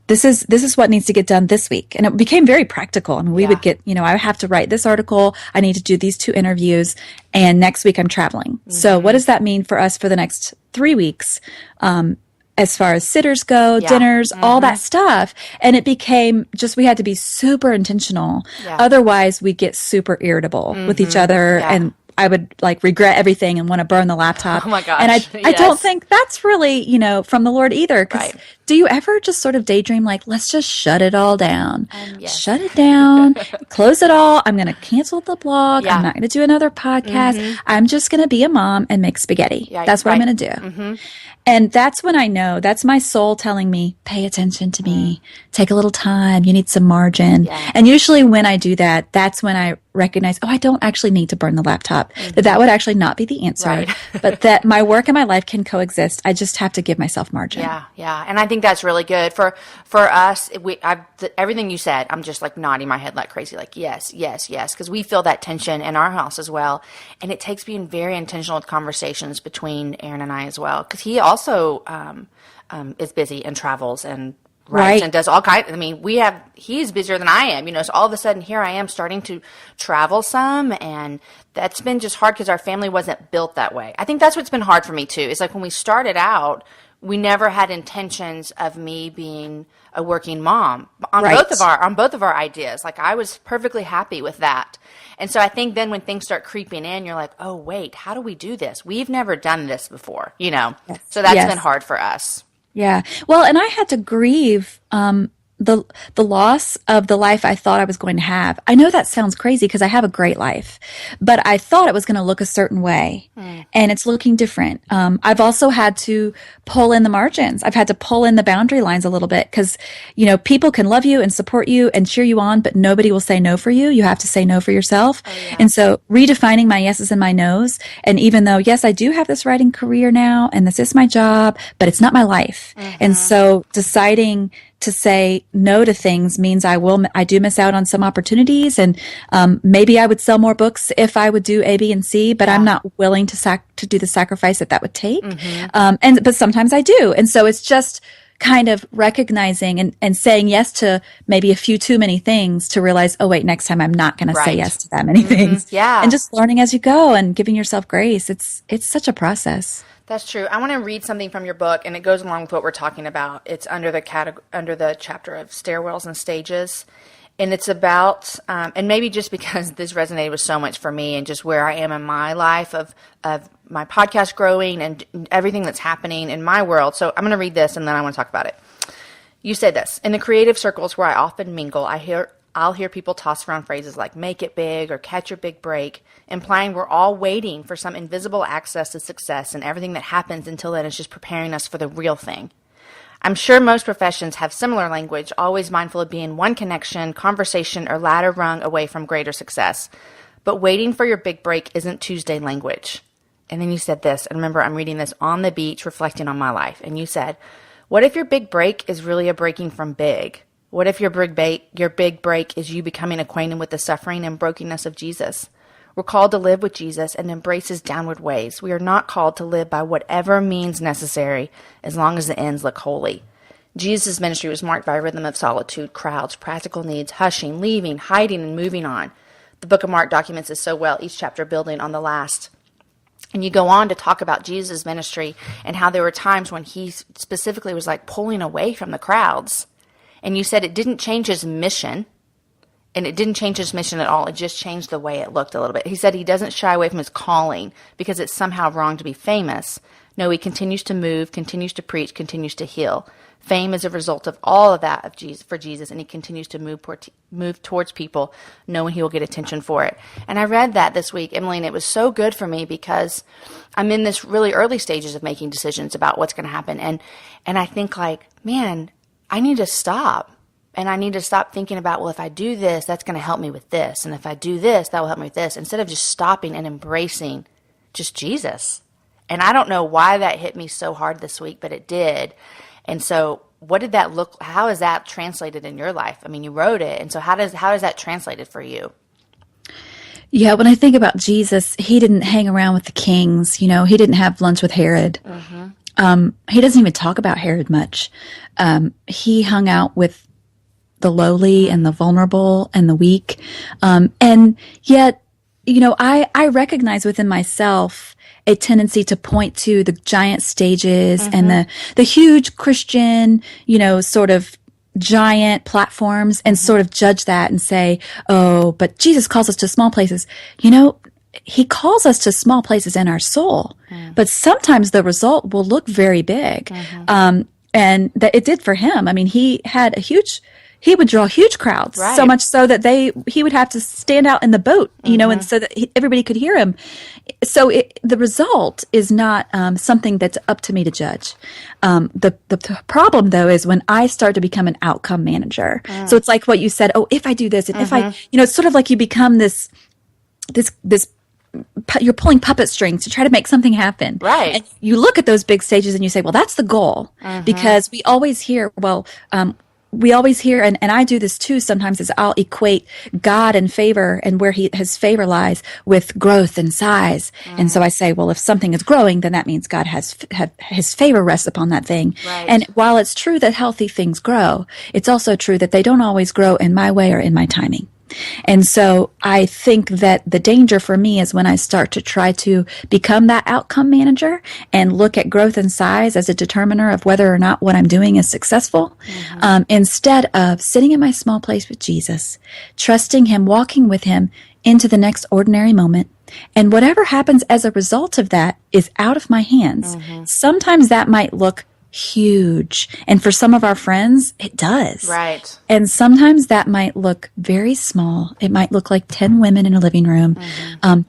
this is what needs to get done this week. And it became very practical. I mean, we would get, I have to write this article. I need to do these 2 interviews. And next week I'm traveling. So what does that mean for us for the next 3 weeks? As far as sitters go, dinners, all that stuff. And it became we had to be super intentional. Yeah. Otherwise we get super irritable with each other and I would regret everything and want to burn the laptop. Oh my gosh. And I don't think that's really, from the Lord either. Because do you ever just sort of daydream let's just shut it all down? Yes. Shut it down, close it all. I'm going to cancel the blog. I'm not going to do another podcast. I'm just going to be a mom and make spaghetti. Yeah, that's what I'm going to do. And that's when I know, that's my soul telling me, pay attention to me, take a little time, you need some margin. Yeah. And usually when I do that, that's when I recognize, I don't actually need to burn the laptop, that would actually not be the answer, but that my work and my life can coexist. I just have to give myself margin. Yeah. Yeah. And I think that's really good for us. Everything you said, I'm just nodding my head like crazy, yes, yes, yes. Because we feel that tension in our house as well. And it takes being very intentional with conversations between Aaron and I as well. Because he also is busy and travels and writes and does all kinds. I mean, he's busier than I am, so all of a sudden here I am starting to travel some, and that's been just hard because our family wasn't built that way. I think that's what's been hard for me too. It's when we started out, we never had intentions of me being a working mom on both of our ideas. I was perfectly happy with that. And so I think then when things start creeping in, you're like, oh, wait, how do we do this? We've never done this before, Yes. So that's been hard for us. Yeah. Well, and I had to grieve the loss of the life I thought I was going to have. I know that sounds crazy because I have a great life, but I thought it was going to look a certain way, and it's looking different. I've also had to pull in the margins. I've had to pull in the boundary lines a little bit because, people can love you and support you and cheer you on, but nobody will say no for you. You have to say no for yourself. Oh, yeah. And so redefining my yeses and my nos. And even though, yes, I do have this writing career now and this is my job, but it's not my life. And so deciding to say no to things means I do miss out on some opportunities, and maybe I would sell more books if I would do A, B, and C, but I'm not willing to do the sacrifice that would take. But sometimes I do. And so it's just kind of recognizing and saying yes to maybe a few too many things to realize, oh wait, next time I'm not going to say yes to that many things. Yeah. And just learning as you go and giving yourself grace. It's such a process. That's true. I want to read something from your book, and it goes along with what we're talking about. It's under the chapter of stairwells and stages, and it's about, and maybe just because this resonated with so much for me, and just where I am in my life of my podcast growing and everything that's happening in my world. So I'm going to read this, and then I want to talk about it. You say this, in the creative circles where I often mingle, I'll hear people toss around phrases like make it big or catch your big break, implying we're all waiting for some invisible access to success, and everything that happens until then is just preparing us for the real thing. I'm sure most professions have similar language, always mindful of being one connection, conversation, or ladder rung away from greater success. But waiting for your big break isn't Tuesday language. And then you said this, and remember, I'm reading this on the beach, reflecting on my life. And you said, what if your big break is really a breaking from big? What if your big break is you becoming acquainted with the suffering and brokenness of Jesus? We're called to live with Jesus and embrace his downward ways. We are not called to live by whatever means necessary, as long as the ends look holy. Jesus' ministry was marked by a rhythm of solitude, crowds, practical needs, hushing, leaving, hiding, and moving on. The book of Mark documents this so well, each chapter building on the last. And you go on to talk about Jesus' ministry and how there were times when he specifically was like pulling away from the crowds. And you said it didn't change his mission. And it didn't change his mission at all. It just changed the way it looked a little bit. He said he doesn't shy away from his calling because it's somehow wrong to be famous. No, he continues to move, continues to preach, continues to heal. Fame is a result of all of that for Jesus, and he continues to move towards people, knowing he will get attention for it. And I read that this week, Emily, and it was so good for me because I'm in this really early stages of making decisions about what's going to happen. And I think like, man, I need to stop. And I need to stop thinking about, well, if I do this, that's going to help me with this. And if I do this, that will help me with this. Instead of just stopping and embracing just Jesus. And I don't know why that hit me so hard this week, but it did. And so what did that look, how is that translated in your life? I mean, you wrote it. And so how does that translated for you? Yeah, when I think about Jesus, he didn't hang around with the kings. You know, he didn't have lunch with Herod. Mm-hmm. He doesn't even talk about Herod much. He hung out with the lowly and the vulnerable and the weak. And yet, you know, I recognize within myself a tendency to point to the giant stages mm-hmm. and the huge Christian, you know, sort of giant platforms and mm-hmm. sort of judge that and say, oh, but Jesus calls us to small places. You know, he calls us to small places in our soul, but sometimes the result will look very big. Mm-hmm. And that it did for him. I mean, he would draw huge crowds, right. So much so that he would have to stand out in the boat, you mm-hmm. know, and so that everybody could hear him. So the result is not something that's up to me to judge. The problem, though, is when I start to become an outcome manager. So it's like what you said, oh, if I do this, and if I, you know, it's sort of like you become this, you're pulling puppet strings to try to make something happen. Right. And you look at those big stages and you say, well, that's the goal. Because we always hear, and I do this too sometimes, is I'll equate God and favor and where his favor lies with growth and size. And so I say, well, if something is growing, then that means God has his favor rests upon that thing. Right. And while it's true that healthy things grow, it's also true that they don't always grow in my way or in my timing. And so I think that the danger for me is when I start to try to become that outcome manager and look at growth and size as a determiner of whether or not what I'm doing is successful, instead of sitting in my small place with Jesus, trusting him, walking with him into the next ordinary moment. And whatever happens as a result of that is out of my hands. Sometimes that might look huge. And for some of our friends, it does. Right. And sometimes that might look very small. It might look like 10 women in a living room.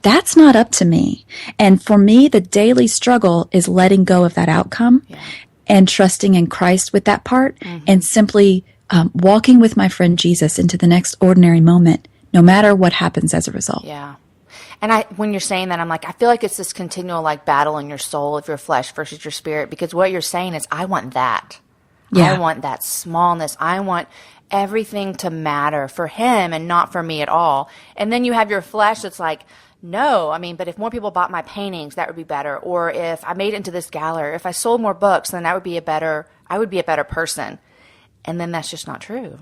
That's not up to me. And for me, the daily struggle is letting go of that outcome and trusting in Christ with that part and simply walking with my friend Jesus into the next ordinary moment, no matter what happens as a result. Yeah. And when you're saying that, I'm like, I feel like it's this continual like battle in your soul of your flesh versus your spirit, because what you're saying is, I want that. Yeah. I want that smallness. I want everything to matter for him and not for me at all. And then you have your flesh that's like, no, I mean, but if more people bought my paintings, that would be better. Or if I made it into this gallery, if I sold more books, then I would be a better person. And then that's just not true.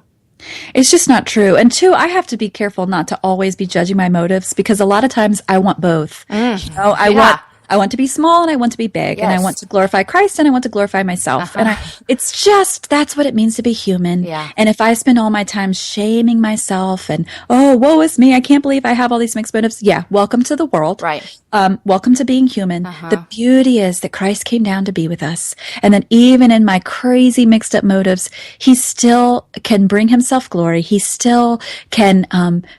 It's just not true. And two, I have to be careful not to always be judging my motives, because a lot of times I want both. You know, I I want to be small and I want to be big. And I want to glorify Christ and I want to glorify myself. And it's just, that's what it means to be human. Yeah. And if I spend all my time shaming myself and, oh, woe is me, I can't believe I have all these mixed motives. Yeah. Welcome to the world. Right. Welcome to being human. The beauty is that Christ came down to be with us. And then even in my crazy mixed up motives, he still can bring himself glory. He still can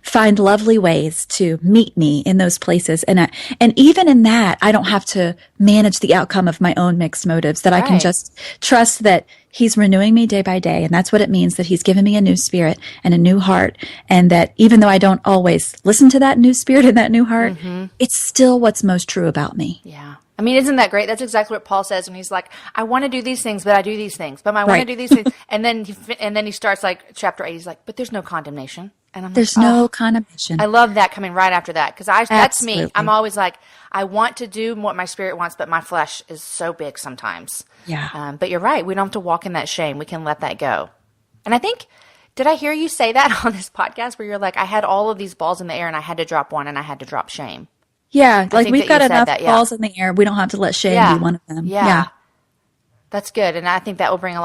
find lovely ways to meet me in those places. And even in that, I don't have to manage the outcome of my own mixed motives, that I can just trust that he's renewing me day by day. And that's what it means, that he's given me a new spirit and a new heart. And that even though I don't always listen to that new spirit and that new heart, it's still what's most true about me. Yeah. I mean, isn't that great? That's exactly what Paul says when he's like, I want to do these things, but I do these things, but I want to do these things. And then he starts like chapter 8. He's like, but there's no condemnation. And I'm There's like, no condemnation. I love that coming right after that. Because that's me. I'm always like, I want to do what my spirit wants, but my flesh is so big sometimes. Yeah. But you're right. We don't have to walk in that shame. We can let that go. And I think, did I hear you say that on this podcast where you're like, I had all of these balls in the air and I had to drop one and I had to drop shame? Yeah. Like we've got enough balls in the air. We don't have to let shame be one of them. Yeah. That's good. And I think that will bring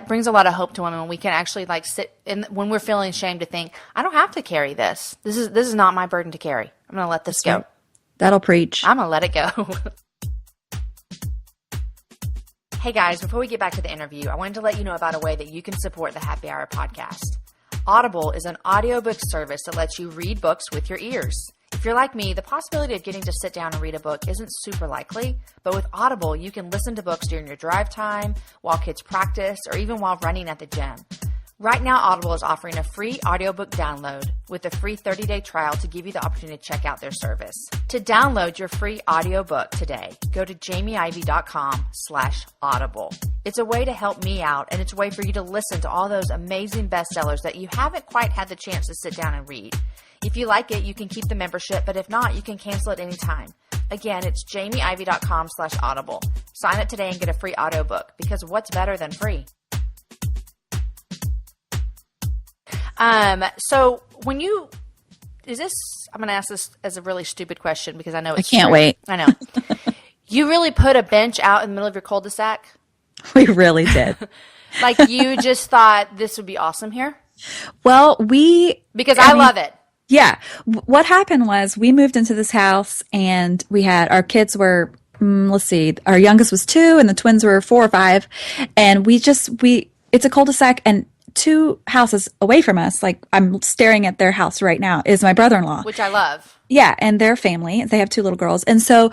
brings a lot of hope to women when we can actually like sit and when we're feeling shame to think, I don't have to carry this. This is not my burden to carry. I'm going to let this go. Right. That'll preach. I'm going to let it go. Hey guys, before we get back to the interview, I wanted to let you know about a way that you can support the Happy Hour podcast. Audible is an audiobook service that lets you read books with your ears. If you're like me, the possibility of getting to sit down and read a book isn't super likely, but with Audible, you can listen to books during your drive time, while kids practice, or even while running at the gym. Right now, Audible is offering a free audiobook download with a free 30-day trial to give you the opportunity to check out their service. To download your free audiobook today, go to jamieivey.com/audible. It's a way to help me out, and it's a way for you to listen to all those amazing bestsellers that you haven't quite had the chance to sit down and read. If you like it, you can keep the membership, but if not, you can cancel it anytime. Again, it's jamieivey.com/audible. Sign up today and get a free audiobook, because what's better than free? So when I'm going to ask this as a really stupid question because I know it's I can't wait. I know. You really put a bench out in the middle of your cul-de-sac? We really did. Like you just thought this would be awesome here? Well, because I love it. Yeah. What happened was we moved into this house and our kids were, our youngest was 2 and the twins were 4 or 5. And it's a cul-de-sac and 2 houses away from us, like I'm staring at their house right now, is my brother-in-law. Which I love. Yeah, and their family. They have 2 little girls. And so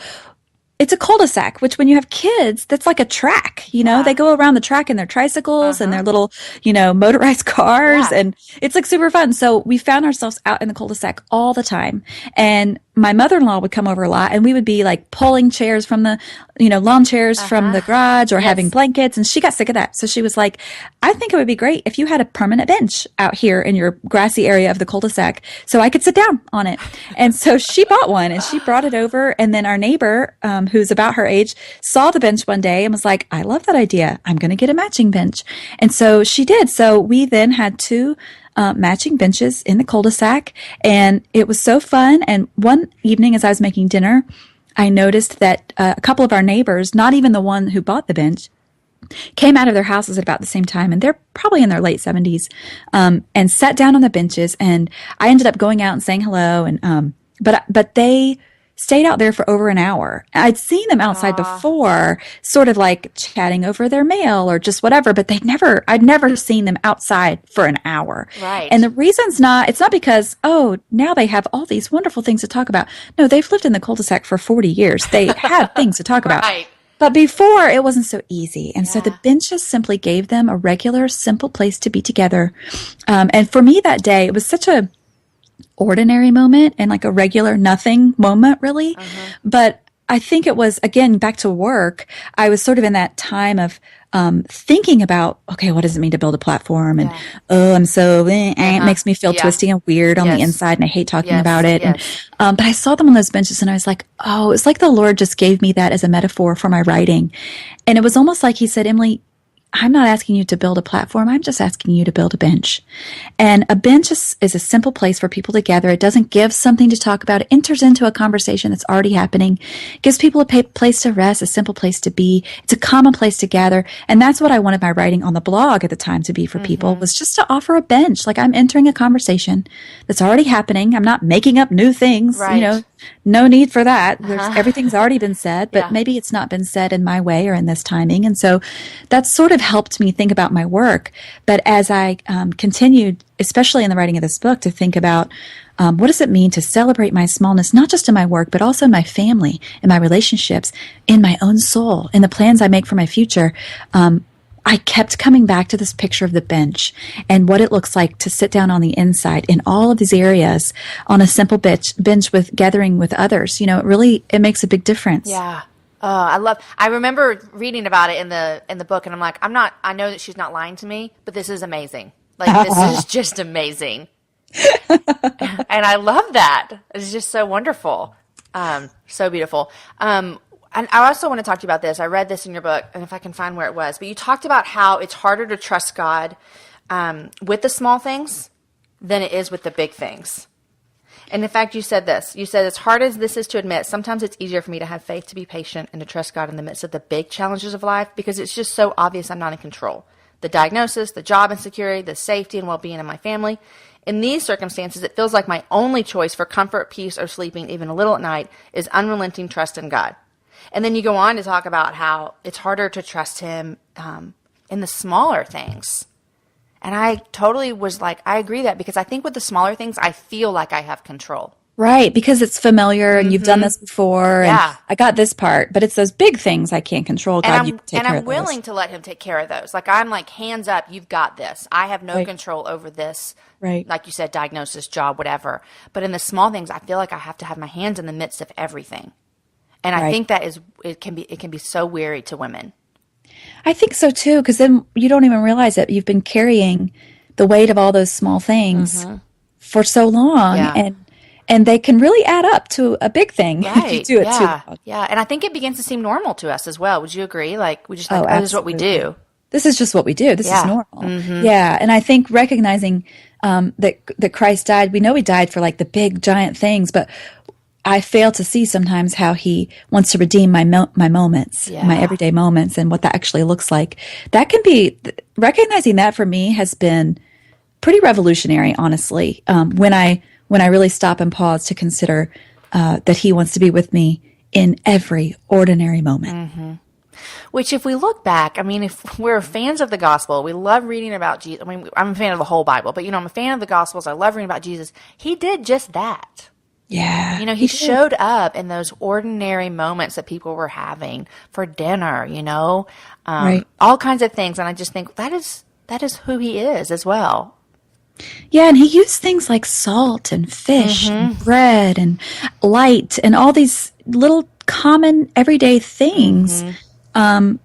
it's a cul-de-sac, which when you have kids, that's like a track, They go around the track in their tricycles and their little, motorized cars. And it's like super fun. So we found ourselves out in the cul-de-sac all the time. And my mother-in-law would come over a lot and we would be like pulling chairs from the, lawn chairs from the garage or having blankets. And she got sick of that. So she was like, I think it would be great if you had a permanent bench out here in your grassy area of the cul-de-sac so I could sit down on it. And so she bought one and she brought it over. And then our neighbor, who's about her age, saw the bench one day and was like, I love that idea. I'm going to get a matching bench. And so she did. So we then had 2 matching benches in the cul-de-sac, and it was so fun. And one evening as I was making dinner, I noticed that a couple of our neighbors, not even the one who bought the bench, came out of their houses at about the same time, and they're probably in their late 70s, and sat down on the benches. And I ended up going out and saying hello, and but they stayed out there for over an hour. I'd seen them outside before, sort of like chatting over their mail or just whatever, but I'd never seen them outside for an hour. Right. And the reason's it's not because, now they have all these wonderful things to talk about. No, they've lived in the cul-de-sac for 40 years. They have things to talk about. Right. But before, it wasn't so easy. And so the benches simply gave them a regular, simple place to be together. And for me that day, it was such a ordinary moment and like a regular nothing moment, really. But I think it was, again, back to work. I was sort of in that time of thinking about, okay, what does it mean to build a platform? And, I'm so, it makes me feel twisty and weird on the inside, and I hate talking about it. And, but I saw them on those benches and I was like, it's like the Lord just gave me that as a metaphor for my writing. And it was almost like he said, Emily, I'm not asking you to build a platform. I'm just asking you to build a bench. And a bench is a simple place for people to gather. It doesn't give something to talk about. It enters into a conversation that's already happening. It gives people a place to rest, a simple place to be. It's a common place to gather. And that's what I wanted my writing on the blog at the time to be for people, was just to offer a bench. Like, I'm entering a conversation that's already happening. I'm not making up new things, Right. No need for that. Everything's already been said, but maybe it's not been said in my way or in this timing. And so that's sort of helped me think about my work. But as I continued, especially in the writing of this book, to think about what does it mean to celebrate my smallness, not just in my work, but also in my family, in my relationships, in my own soul, in the plans I make for my future, I kept coming back to this picture of the bench and what it looks like to sit down on the inside in all of these areas on a simple bench with gathering with others. It makes a big difference. Yeah. I remember reading about it in the book, and I'm like, I know that she's not lying to me, but this is amazing. Like, this is just amazing. And I love that. It's just so wonderful. So beautiful. And I also want to talk to you about this. I read this in your book, and if I can find where it was, but you talked about how it's harder to trust God with the small things than it is with the big things. And in fact, you said this. You said, as hard as this is to admit, sometimes it's easier for me to have faith, to be patient, and to trust God in the midst of the big challenges of life, because it's just so obvious I'm not in control. The diagnosis, the job insecurity, the safety and well-being of my family. In these circumstances, it feels like my only choice for comfort, peace, or sleeping even a little at night is unrelenting trust in God. And then you go on to talk about how it's harder to trust him in the smaller things. And I totally was like, I agree that, because I think with the smaller things, I feel like I have control. Right, because it's familiar and you've done this before. Yeah. And I got this part, but it's those big things I can't control. God, you take care of those. And I'm willing to let him take care of those. Like, I'm like, hands up, you've got this. I have no control over this. Right. Like you said, diagnosis, job, whatever. But in the small things, I feel like I have to have my hands in the midst of everything. And I think that it can be so weary to women. I think so too, because then you don't even realize that you've been carrying the weight of all those small things for so long, and they can really add up to a big thing if you do it too long. Yeah, and I think it begins to seem normal to us as well. Would you agree? Like, we just like, this is what we do. This is just what we do. This is normal. Yeah, and I think recognizing that Christ died, we know he died for like the big giant things, but I fail to see sometimes how he wants to redeem my moments, my everyday moments, and what that actually looks like. That can be, recognizing that for me has been pretty revolutionary, honestly, when I really stop and pause to consider that he wants to be with me in every ordinary moment. Which, if we look back, I mean, if we're fans of the gospel, we love reading about Jesus. I mean, I'm a fan of the whole Bible, but, I'm a fan of the gospels. I love reading about Jesus. He did just that. Yeah. He showed up in those ordinary moments that people were having for dinner, all kinds of things. And I just think that is who he is as well. Yeah, and he used things like salt and fish and bread and light and all these little common everyday things to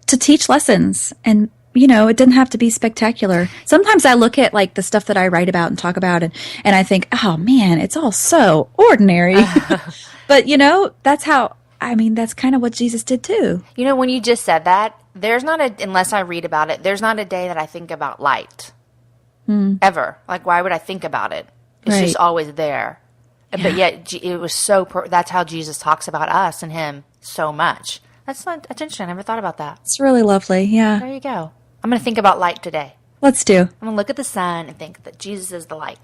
teach lessons. And it didn't have to be spectacular. Sometimes I look at like the stuff that I write about and talk about, and I think, oh man, it's all so ordinary. But that's kind of what Jesus did too. When you just said that, unless I read about it, there's not a day that I think about light. Ever. Like, why would I think about it? It's just always there. Yeah. But yet it was that's how Jesus talks about us and him so much. That's interesting. I never thought about that. It's really lovely. Yeah. There you go. I'm going to think about light today. Let's do. I'm going to look at the sun and think that Jesus is the light.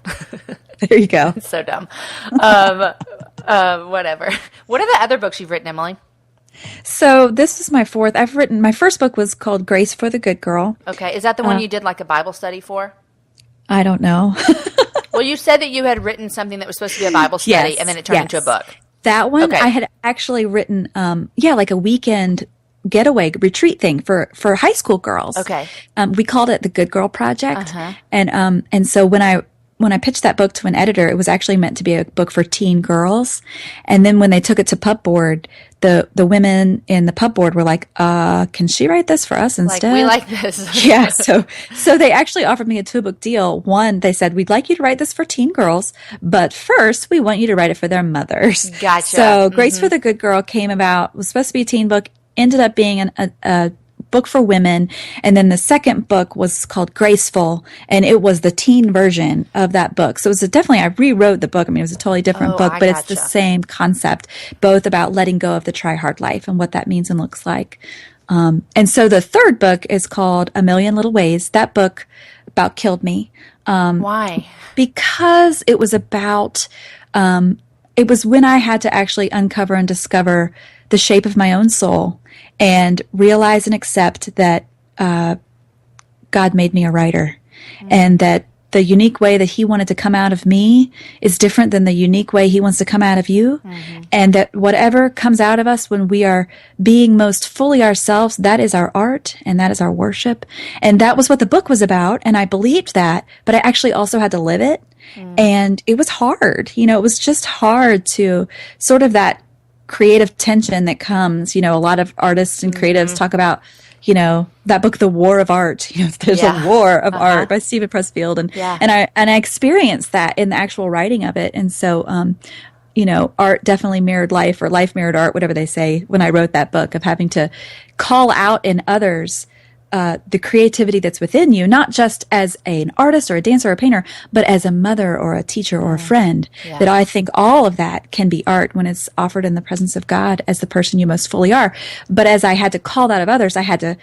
There you go. It's so dumb. Whatever. What are the other books you've written, Emily? So this was my fourth. My first book was called Grace for the Good Girl. Okay. Is that the one you did like a Bible study for? I don't know. Well, you said that you had written something that was supposed to be a Bible study, and then it turned into a book. That one, I had actually written, like a weekend getaway retreat thing for high school girls. Okay. We called it the Good Girl Project. And so when I pitched that book to an editor, it was actually meant to be a book for teen girls. And then when they took it to pub board, the women in the pub board were like, can she write this for us instead? Like, we like this. Yeah. So they actually offered me a 2-book deal. One, they said, we'd like you to write this for teen girls, but first we want you to write it for their mothers. Gotcha. So Grace for the Good Girl was supposed to be a teen book, ended up being a book for women. And then the second book was called Graceful, and it was the teen version of that book. So it was definitely, I rewrote the book. I mean, it was a totally different book, but it's the same concept, both about letting go of the try-hard life and what that means and looks like. And so the third book is called A Million Little Ways. That book about killed me. Why? Because it was about, it was when I had to actually uncover and discover the shape of my own soul and realize and accept that God made me a writer, and that the unique way that he wanted to come out of me is different than the unique way he wants to come out of you. And that whatever comes out of us when we are being most fully ourselves, that is our art and that is our worship. And that was what the book was about. And I believed that, but I actually also had to live it. And it was hard. You know, it was just hard to sort of that creative tension that comes, you know, a lot of artists and creatives talk about, you know, that book, The War of Art. You know, there's a war of art by Stephen Pressfield. And I experienced that in the actual writing of it. And so, you know, art definitely mirrored life, or life mirrored art, whatever they say, when I wrote that book, of having to call out in others the creativity that's within you, not just as an artist or a dancer or a painter, but as a mother or a teacher or a friend. That I think all of that can be art when it's offered in the presence of God as the person you most fully are. But as I had to call that of others, I had to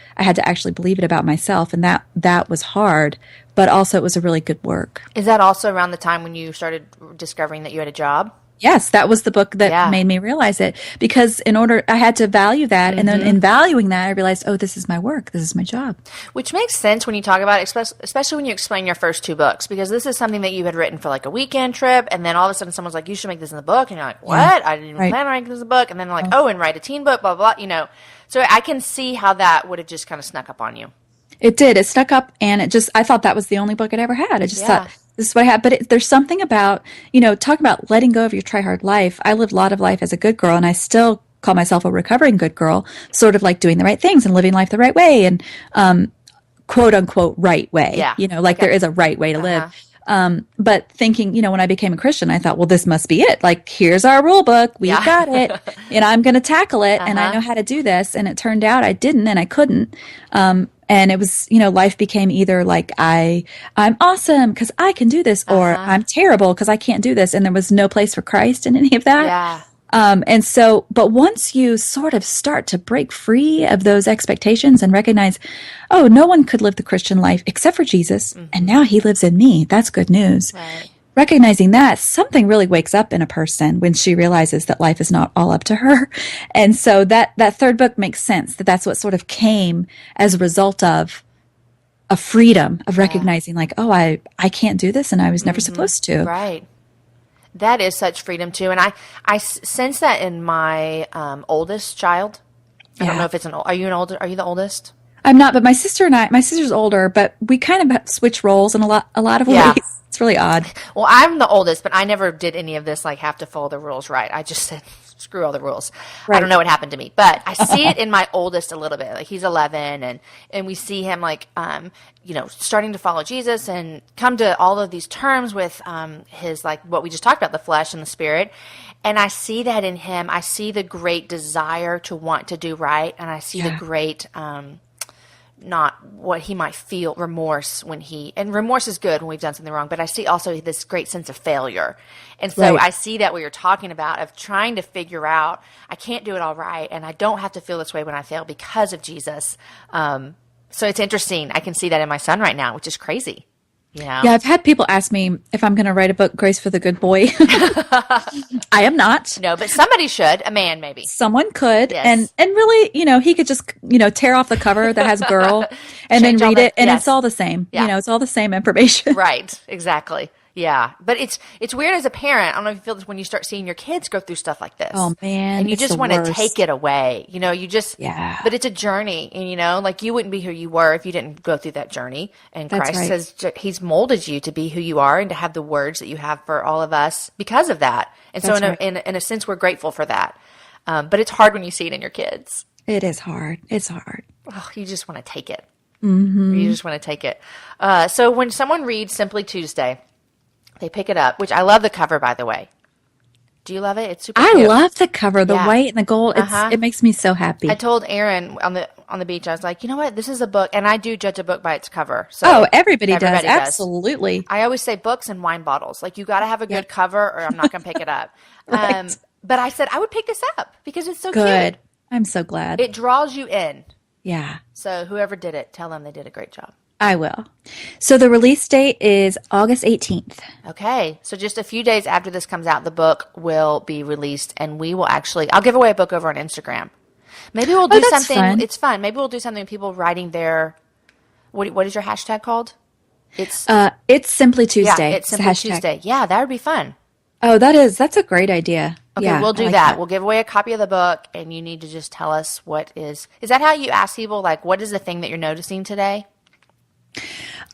actually believe it about myself, and that was hard. But also, it was a really good work. Is that also around the time when you started discovering that you had a job? Yes, that was the book that made me realize it, because I had to value that. And then in valuing that, I realized, oh, this is my work. This is my job. Which makes sense when you talk about it, especially when you explain your first two books, because this is something that you had written for like a weekend trip. And then all of a sudden someone's like, you should make this in the book. And you're like, what? Yeah. I didn't even plan on writing this in the book. And then they're like, oh, and write a teen book, blah, blah, blah, you know. So I can see how that would have just kind of snuck up on you. It did. It snuck up, and I thought that was the only book I'd ever had. I just thought, this is what I had. But there's something about, you know, talk about letting go of your try-hard life. I lived a lot of life as a good girl, and I still call myself a recovering good girl, sort of like doing the right things and living life the right way, and quote unquote right way. Yeah. You know, like there is a right way to live. But thinking, you know, when I became a Christian, I thought, well, this must be it. Like, here's our rule book. We got it. And I'm going to tackle it. And I know how to do this. And it turned out I didn't, and I couldn't. And it was, you know, life became either like I'm awesome because I can do this, or I'm terrible because I can't do this. And there was no place for Christ in any of that. Yeah. And so, but once you sort of start to break free of those expectations and recognize, oh, no one could live the Christian life except for Jesus, and now he lives in me. That's good news. Right. Recognizing that, something really wakes up in a person when she realizes that life is not all up to her. And so that third book makes sense, that's what sort of came as a result of a freedom of recognizing like, oh, I can't do this, and I was never supposed to. Right. That is such freedom too. And I sense that in my oldest child. I don't know if it's are you the oldest? I'm not, but my sister's older, but we kind of switch roles in a lot of ways. It's really odd. Well, I'm the oldest, but I never did any of this, like have to follow the rules right. I just said, screw all the rules. Right. I don't know what happened to me, but I see it in my oldest a little bit. Like he's 11, and we see him like, you know, starting to follow Jesus and come to all of these terms with his, like what we just talked about, the flesh and the spirit. And I see that in him. I see the great desire to want to do right, and I see the great not what he might feel, remorse and remorse is good when we've done something wrong, but I see also this great sense of failure. And so I see that what you're talking about of trying to figure out, I can't do it all right, and I don't have to feel this way when I fail because of Jesus. So it's interesting. I can see that in my son right now, which is crazy. You know? Yeah, I've had people ask me if I'm going to write a book, Grace for the Good Boy. I am not. No, but somebody should. A man, maybe. Someone could. Yes. And really, you know, he could just, you know, tear off the cover that has girl and then read it, and it's all the same. Yeah. You know, it's all the same information. Right. Exactly. Yeah. But it's weird as a parent. I don't know if you feel this when you start seeing your kids go through stuff like this. Oh, man. And you just want to take it away. You know, you just, but it's a journey. And, you know, like you wouldn't be who you were if you didn't go through that journey. And Christ says he's molded you to be who you are and to have the words that you have for all of us because of that. And so in a sense, we're grateful for that. But it's hard when you see it in your kids. It is hard. It's hard. Oh, you just want to take it. You just want to take it. So when someone reads Simply Tuesday, they pick it up, which I love the cover, by the way. Do you love it? It's super I cute. love the cover, the Yeah. white and the gold. It makes me so happy. I told Aaron on the beach, I was like, you know what? This is a book, and I do judge a book by its cover. So Oh, everybody does. Absolutely. I always say books and wine bottles. Like, you got to have a good cover, or I'm not going to pick it up. Right. But I said I would pick this up because it's so Good. cute. I'm so glad. It draws you in. Yeah. So whoever did it, tell them they did a great job. I will. So the release date is August 18th. Okay. So just a few days after this comes out, the book will be released, and I'll give away a book over on Instagram. Maybe we'll do something. Fun. It's fun. Maybe we'll do something. People writing their, what is your hashtag called? It's Simply Tuesday. Yeah, it's Simply Tuesday. Yeah, that would be fun. Oh, that's a great idea. Okay, yeah, we'll do like that. We'll give away a copy of the book, and you need to just tell us is that how you ask people, like, what is the thing that you're noticing today?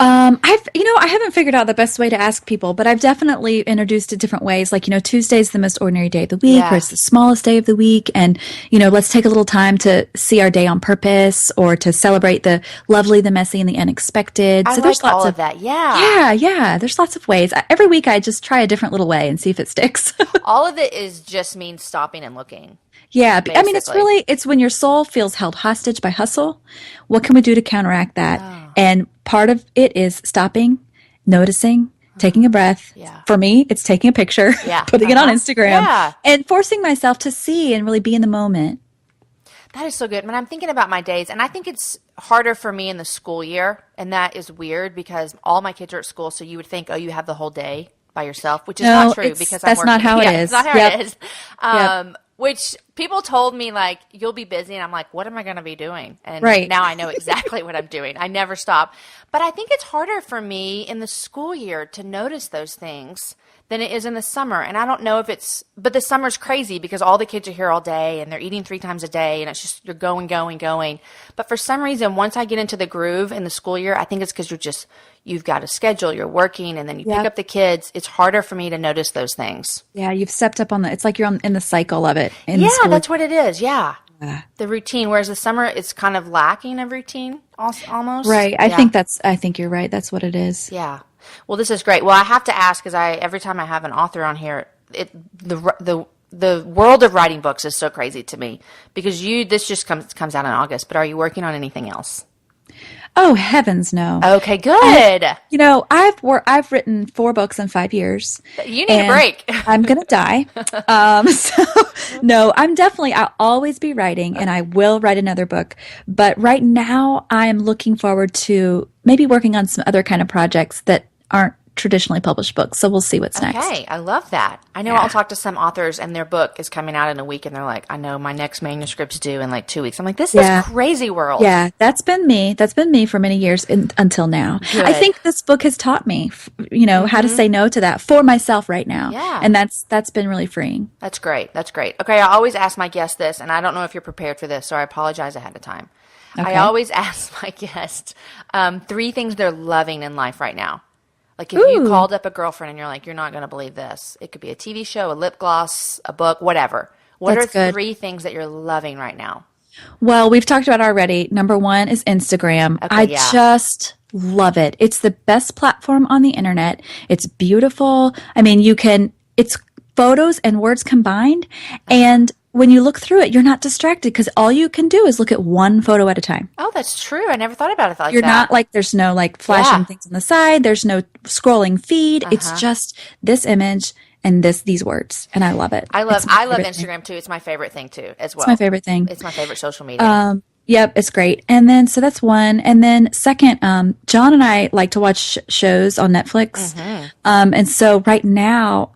I haven't figured out the best way to ask people, but I've definitely introduced it different ways. Like, Tuesday's the most ordinary day of the week, or it's the smallest day of the week. And, let's take a little time to see our day on purpose, or to celebrate the lovely, the messy, and the unexpected. So there's lots of that. Yeah. Yeah. There's lots of ways. Every week I just try a different little way and see if it sticks. All of it is just means stopping and looking. Yeah. Basically. I mean, it's when your soul feels held hostage by hustle. What can we do to counteract that? Oh. And part of it is stopping, noticing, taking a breath. Yeah. For me, it's taking a picture, putting it on Instagram, and forcing myself to see and really be in the moment. That is so good. When I'm thinking about my days, and I think it's harder for me in the school year, and that is weird because all my kids are at school, so you would think, oh, you have the whole day by yourself, which is not true because I'm working. That's not how it is. It's not how it is. Which people told me, like, you'll be busy. And I'm like, what am I going to be doing? And now I know exactly what I'm doing. I never stop. But I think it's harder for me in the school year to notice those things than it is in the summer. And I don't know if but the summer's crazy because all the kids are here all day and they're eating 3 times a day. And it's just, you're going. But for some reason, once I get into the groove in the school year, I think it's because you've got a schedule, you're working, and then you pick up the kids. It's harder for me to notice those things. Yeah, you've stepped up it's like you're in the cycle of it. That's what it is. Yeah. The routine. Whereas the summer, it's kind of lacking of routine almost. Right. I think you're right. That's what it is. Yeah. Well, this is great. Well, I have to ask, because every time I have an author on here, the world of writing books is so crazy to me because this just comes out in August, but are you working on anything else? Oh, heavens no. Okay, good. I've written 4 books in 5 years. You need a break. I'm going to die. No, I'll always be writing, and I will write another book. But right now I'm looking forward to maybe working on some other kind of projects that aren't traditionally published books. So we'll see what's next. Okay, I love that. I know I'll talk to some authors and their book is coming out in a week and they're like, I know my next manuscript's due in like 2 weeks. I'm like, this is crazy world. Yeah, that's been me. That's been me for many years until now. Good. I think this book has taught me, how to say no to that for myself right now. Yeah. And that's been really freeing. That's great. That's great. Okay, I always ask my guests this, and I don't know if you're prepared for this, so I apologize ahead of time. Okay. I always ask my guests 3 things they're loving in life right now. Like if you called up a girlfriend and you're like, you're not going to believe this. It could be a TV show, a lip gloss, a book, whatever. What are 3 things that you're loving right now? Well, we've talked about already. Number 1 is Instagram. I just love it. It's the best platform on the internet. It's beautiful. I mean, it's photos and words combined. And when you look through it, you're not distracted because all you can do is look at one photo at a time. Oh, that's true. I never thought about it like that. You're not like, there's no like flashing things on the side. There's no scrolling feed. It's just this image and these words. And I love it. I love Instagram too. It's my favorite thing too, as well. It's my favorite thing. It's my favorite social media. Yep, it's great. And then, so that's one. And then second, John and I like to watch shows on Netflix. Mm-hmm. And so right now,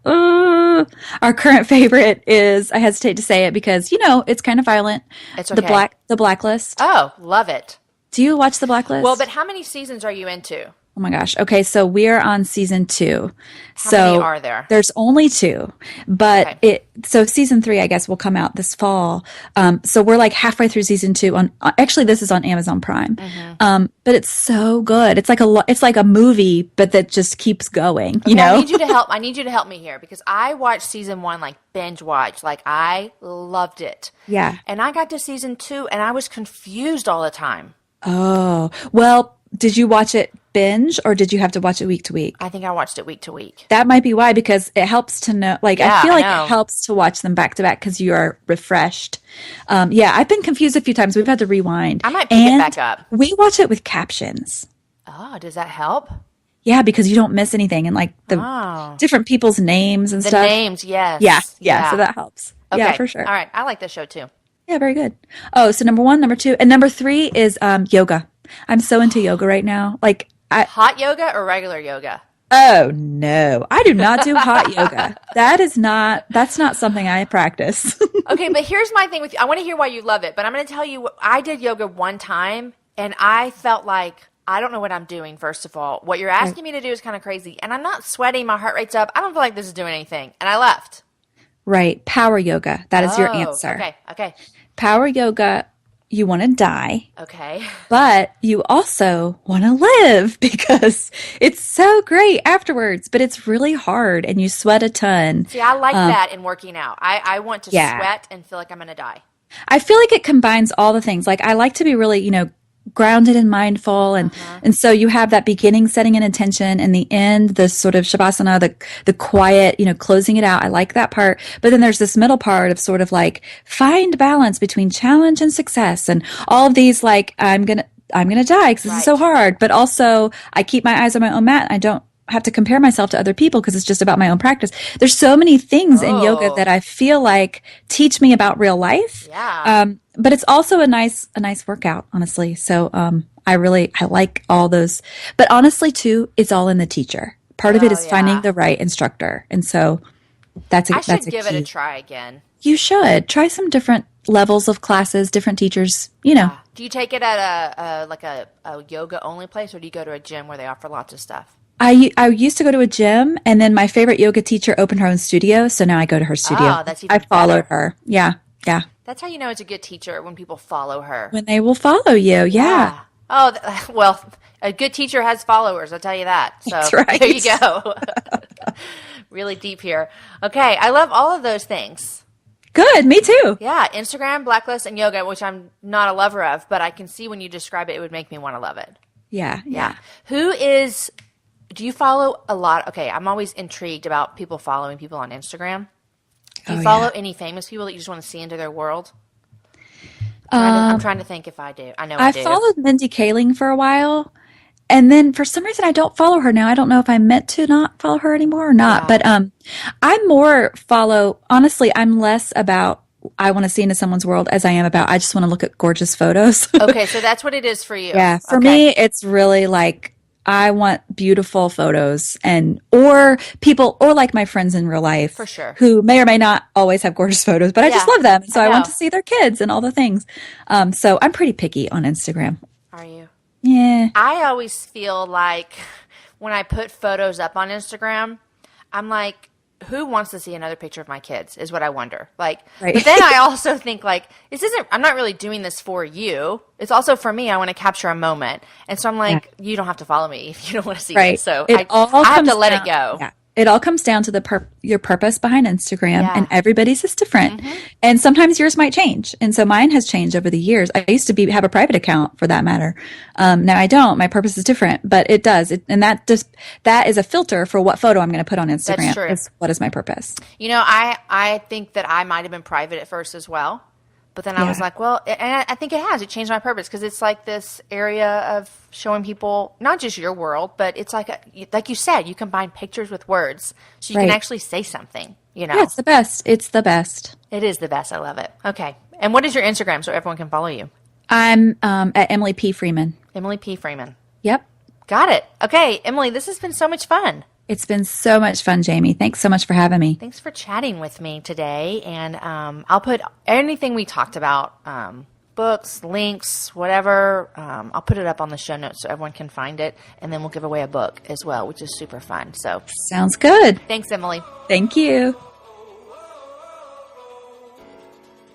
our current favorite is, I hesitate to say it because, it's kind of violent. It's okay. The Blacklist. Oh, love it. Do you watch The Blacklist? Well, but how many seasons are you into? Oh my gosh. Okay, so we're on season 2. How many are there? There's only 2, but so season 3, I guess, will come out this fall. So we're like halfway through season 2 actually this is on Amazon Prime. Mm-hmm. But it's so good. It's like a movie, but that just keeps going, you know? I need you to help me here because I watched season 1, like binge watch. Like I loved it. Yeah. And I got to season 2 and I was confused all the time. Oh, well, did you watch it binge or did you have to watch it week to week? I think I watched it week to week. That might be why, because it helps to know, like, Yeah, I feel I like know. it helps to watch them back to back because you are refreshed. Yeah, I've been confused a few times. We've had to rewind. I might pick it And back up. we watch it with captions. Oh, does that help? Yeah, because you don't miss anything and like the Oh. different people's names and The stuff. names, yes. Yeah, so that helps. Okay. Yeah, for sure. All right. I like this show too. Yeah, very good. Oh, so number 1, number 2, and number 3 is yoga. I'm so into yoga right now. Like Hot yoga or regular yoga? oh no, I do not do hot yoga. That's not something I practice. Okay, but here's my thing with you. I want to hear why you love it, but I'm going to tell you, I did yoga one time and I felt like I don't know what I'm doing, first of all. What you're asking me to do is kind of crazy, and I'm not sweating. My heart rate's up. I don't feel like this is doing anything, and I left. Right, power yoga. That is your answer. Okay. Power yoga, you want to die, Okay. but you also want to live because it's so great afterwards, but it's really hard and you sweat a ton. See, I like that in working out. I want to Yeah. sweat and feel like I'm going to die. I feel like it combines all the things. Like I like to be really, grounded and mindful, and so you have that beginning setting an intention and the end, the sort of shavasana, the quiet, closing it out. I like that part. But then there's this middle part of sort of like find balance between challenge and success and all of these, like I'm gonna die because this is so hard, but also I keep my eyes on my own mat. I don't have to compare myself to other people because it's just about my own practice. There's so many things in yoga that I feel like teach me about real life. Yeah. But it's also a nice workout, honestly. So, I like all those, but honestly too, it's all in the teacher. Part of it is finding the right instructor. And so that's a I should key. give it a try again. You should try some different levels of classes, different teachers, Do you take it at a yoga only place, or do you go to a gym where they offer lots of stuff? I used to go to a gym, and then my favorite yoga teacher opened her own studio, so now I go to her studio. Oh, that's even I followed better. her. Yeah. That's how you know it's a good teacher, when people follow her. When they will follow you. Yeah. Oh, well, a good teacher has followers, I'll tell you that. So That's right. There you go. Really deep here. Okay, I love all of those things. Good. Me too. Yeah, Instagram, Blacklist, and yoga, which I'm not a lover of, but I can see when you describe it, it would make me want to love it. Yeah. Do you follow a lot? Okay, I'm always intrigued about people following people on Instagram. Do you follow any famous people that you just want to see into their world? I'm trying to think if I do. I know I do. I followed Mindy Kaling for a while, and then for some reason I don't follow her now. I don't know if I meant to not follow her anymore or not. But I more follow. Honestly, I'm less about I want to see into someone's world as I am about I just want to look at gorgeous photos. Okay, so that's what it is for you. Yeah, for me, it's really like I want beautiful photos or people or like my friends in real life For sure. who may or may not always have gorgeous photos, but I just love them. So I want to see their kids and all the things. So I'm pretty picky on Instagram. Are you? Yeah. I always feel like when I put photos up on Instagram, I'm like, who wants to see another picture of my kids is what I wonder. Like, Right. But then I also think like, I'm not really doing this for you. It's also for me. I want to capture a moment. And so I'm like, you don't have to follow me if you don't want to see it. So I have to let it go. Yeah. It all comes down to your purpose behind Instagram, Yeah. and everybody's is different. And sometimes yours might change. And so mine has changed over the years. I used to have a private account for that matter. Now I don't. My purpose is different, but it does. And that is a filter for what photo I'm going to put on Instagram. That's true. What is my purpose? I think that I might have been private at first as well. But then I was like, well, and I think it has. It changed my purpose because it's like this area of showing people not just your world, but it's like you said, you combine pictures with words, so you can actually say something. Yeah, it's the best. It's the best. It is the best. I love it. Okay, and what is your Instagram so everyone can follow you? I'm at Emily P. Freeman. Emily P. Freeman. Yep. Got it. Okay, Emily, this has been so much fun. It's been so much fun, Jamie. Thanks so much for having me. Thanks for chatting with me today. And I'll put anything we talked about, books, links, whatever, I'll put it up on the show notes so everyone can find it. And then we'll give away a book as well, which is super fun. So sounds good. Thanks, Emily. Thank you.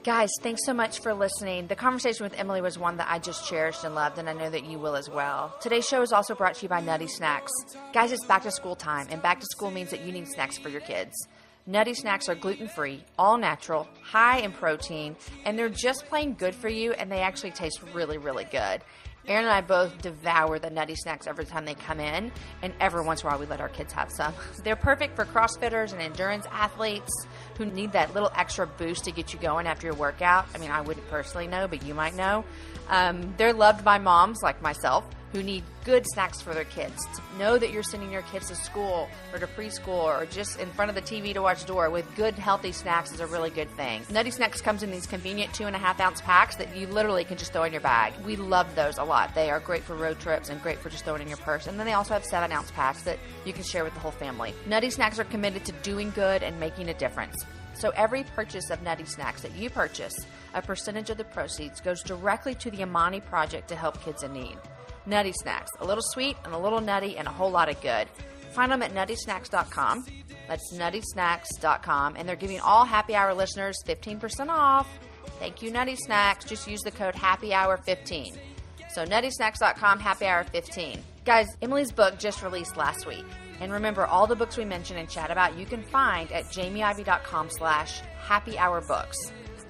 Guys, thanks so much for listening. The conversation with Emily was one that I just cherished and loved, and I know that you will as well. Today's show is also brought to you by Nutty Snacks. Guys, it's back to school time, and back to school means that you need snacks for your kids. Nutty Snacks are gluten-free, all natural, high in protein, and they're just plain good for you, and they actually taste really, really good. Aaron and I both devour the Nutty Snacks every time they come in, and every once in a while we let our kids have some. They're perfect for CrossFitters and endurance athletes who need that little extra boost to get you going after your workout. I mean, I wouldn't personally know, but you might know. They're loved by moms like myself who need good snacks for their kids. To know that you're sending your kids to school or to preschool or just in front of the TV to watch Dora with good, healthy snacks is a really good thing. Nutty Snacks comes in these convenient 2.5-ounce packs that you literally can just throw in your bag. We love those a lot. They are great for road trips and great for just throwing in your purse. And then they also have 7-ounce packs that you can share with the whole family. Nutty Snacks are committed to doing good and making a difference. So every purchase of Nutty Snacks that you purchase, a percentage of the proceeds goes directly to the Imani Project to help kids in need. Nutty Snacks, a little sweet and a little nutty and a whole lot of good. Find them at nuttysnacks.com. That's nuttysnacks.com. And they're giving all Happy Hour listeners 15% off. Thank you, Nutty Snacks. Just use the code HAPPYHOUR15. So nuttysnacks.com, Happy Hour 15. Guys, Emily's book just released last week. And remember, all the books we mentioned and chat about you can find at jamieivey.com/happyhourbooks.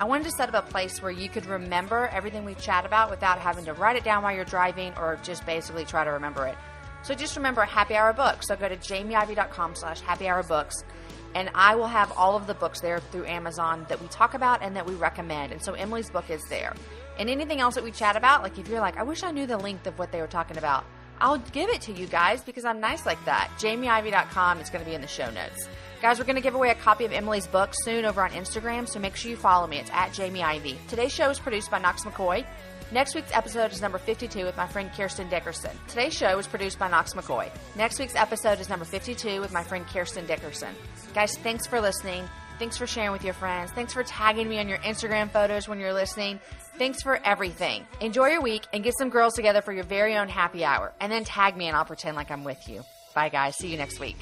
I wanted to set up a place where you could remember everything we chat about without having to write it down while you're driving or just basically try to remember it. So just remember Happy Hour Books. So go to jamieivey.com/happyhourbooks, and I will have all of the books there through Amazon that we talk about and that we recommend. And so Emily's book is there. And anything else that we chat about, like if you're like, I wish I knew the length of what they were talking about, I'll give it to you guys because I'm nice like that. jamieivey.com, it's going to be in the show notes. Guys, we're going to give away a copy of Emily's book soon over on Instagram, so make sure you follow me. It's at Jamie Ivey. Today's show is produced by Knox McCoy. Next week's episode is number 52 with my friend Kirsten Dickerson. Today's show was produced by Knox McCoy. Next week's episode is number 52 with my friend Kirsten Dickerson. Guys, thanks for listening. Thanks for sharing with your friends. Thanks for tagging me on your Instagram photos when you're listening. Thanks for everything. Enjoy your week and get some girls together for your very own happy hour. And then tag me and I'll pretend like I'm with you. Bye, guys. See you next week.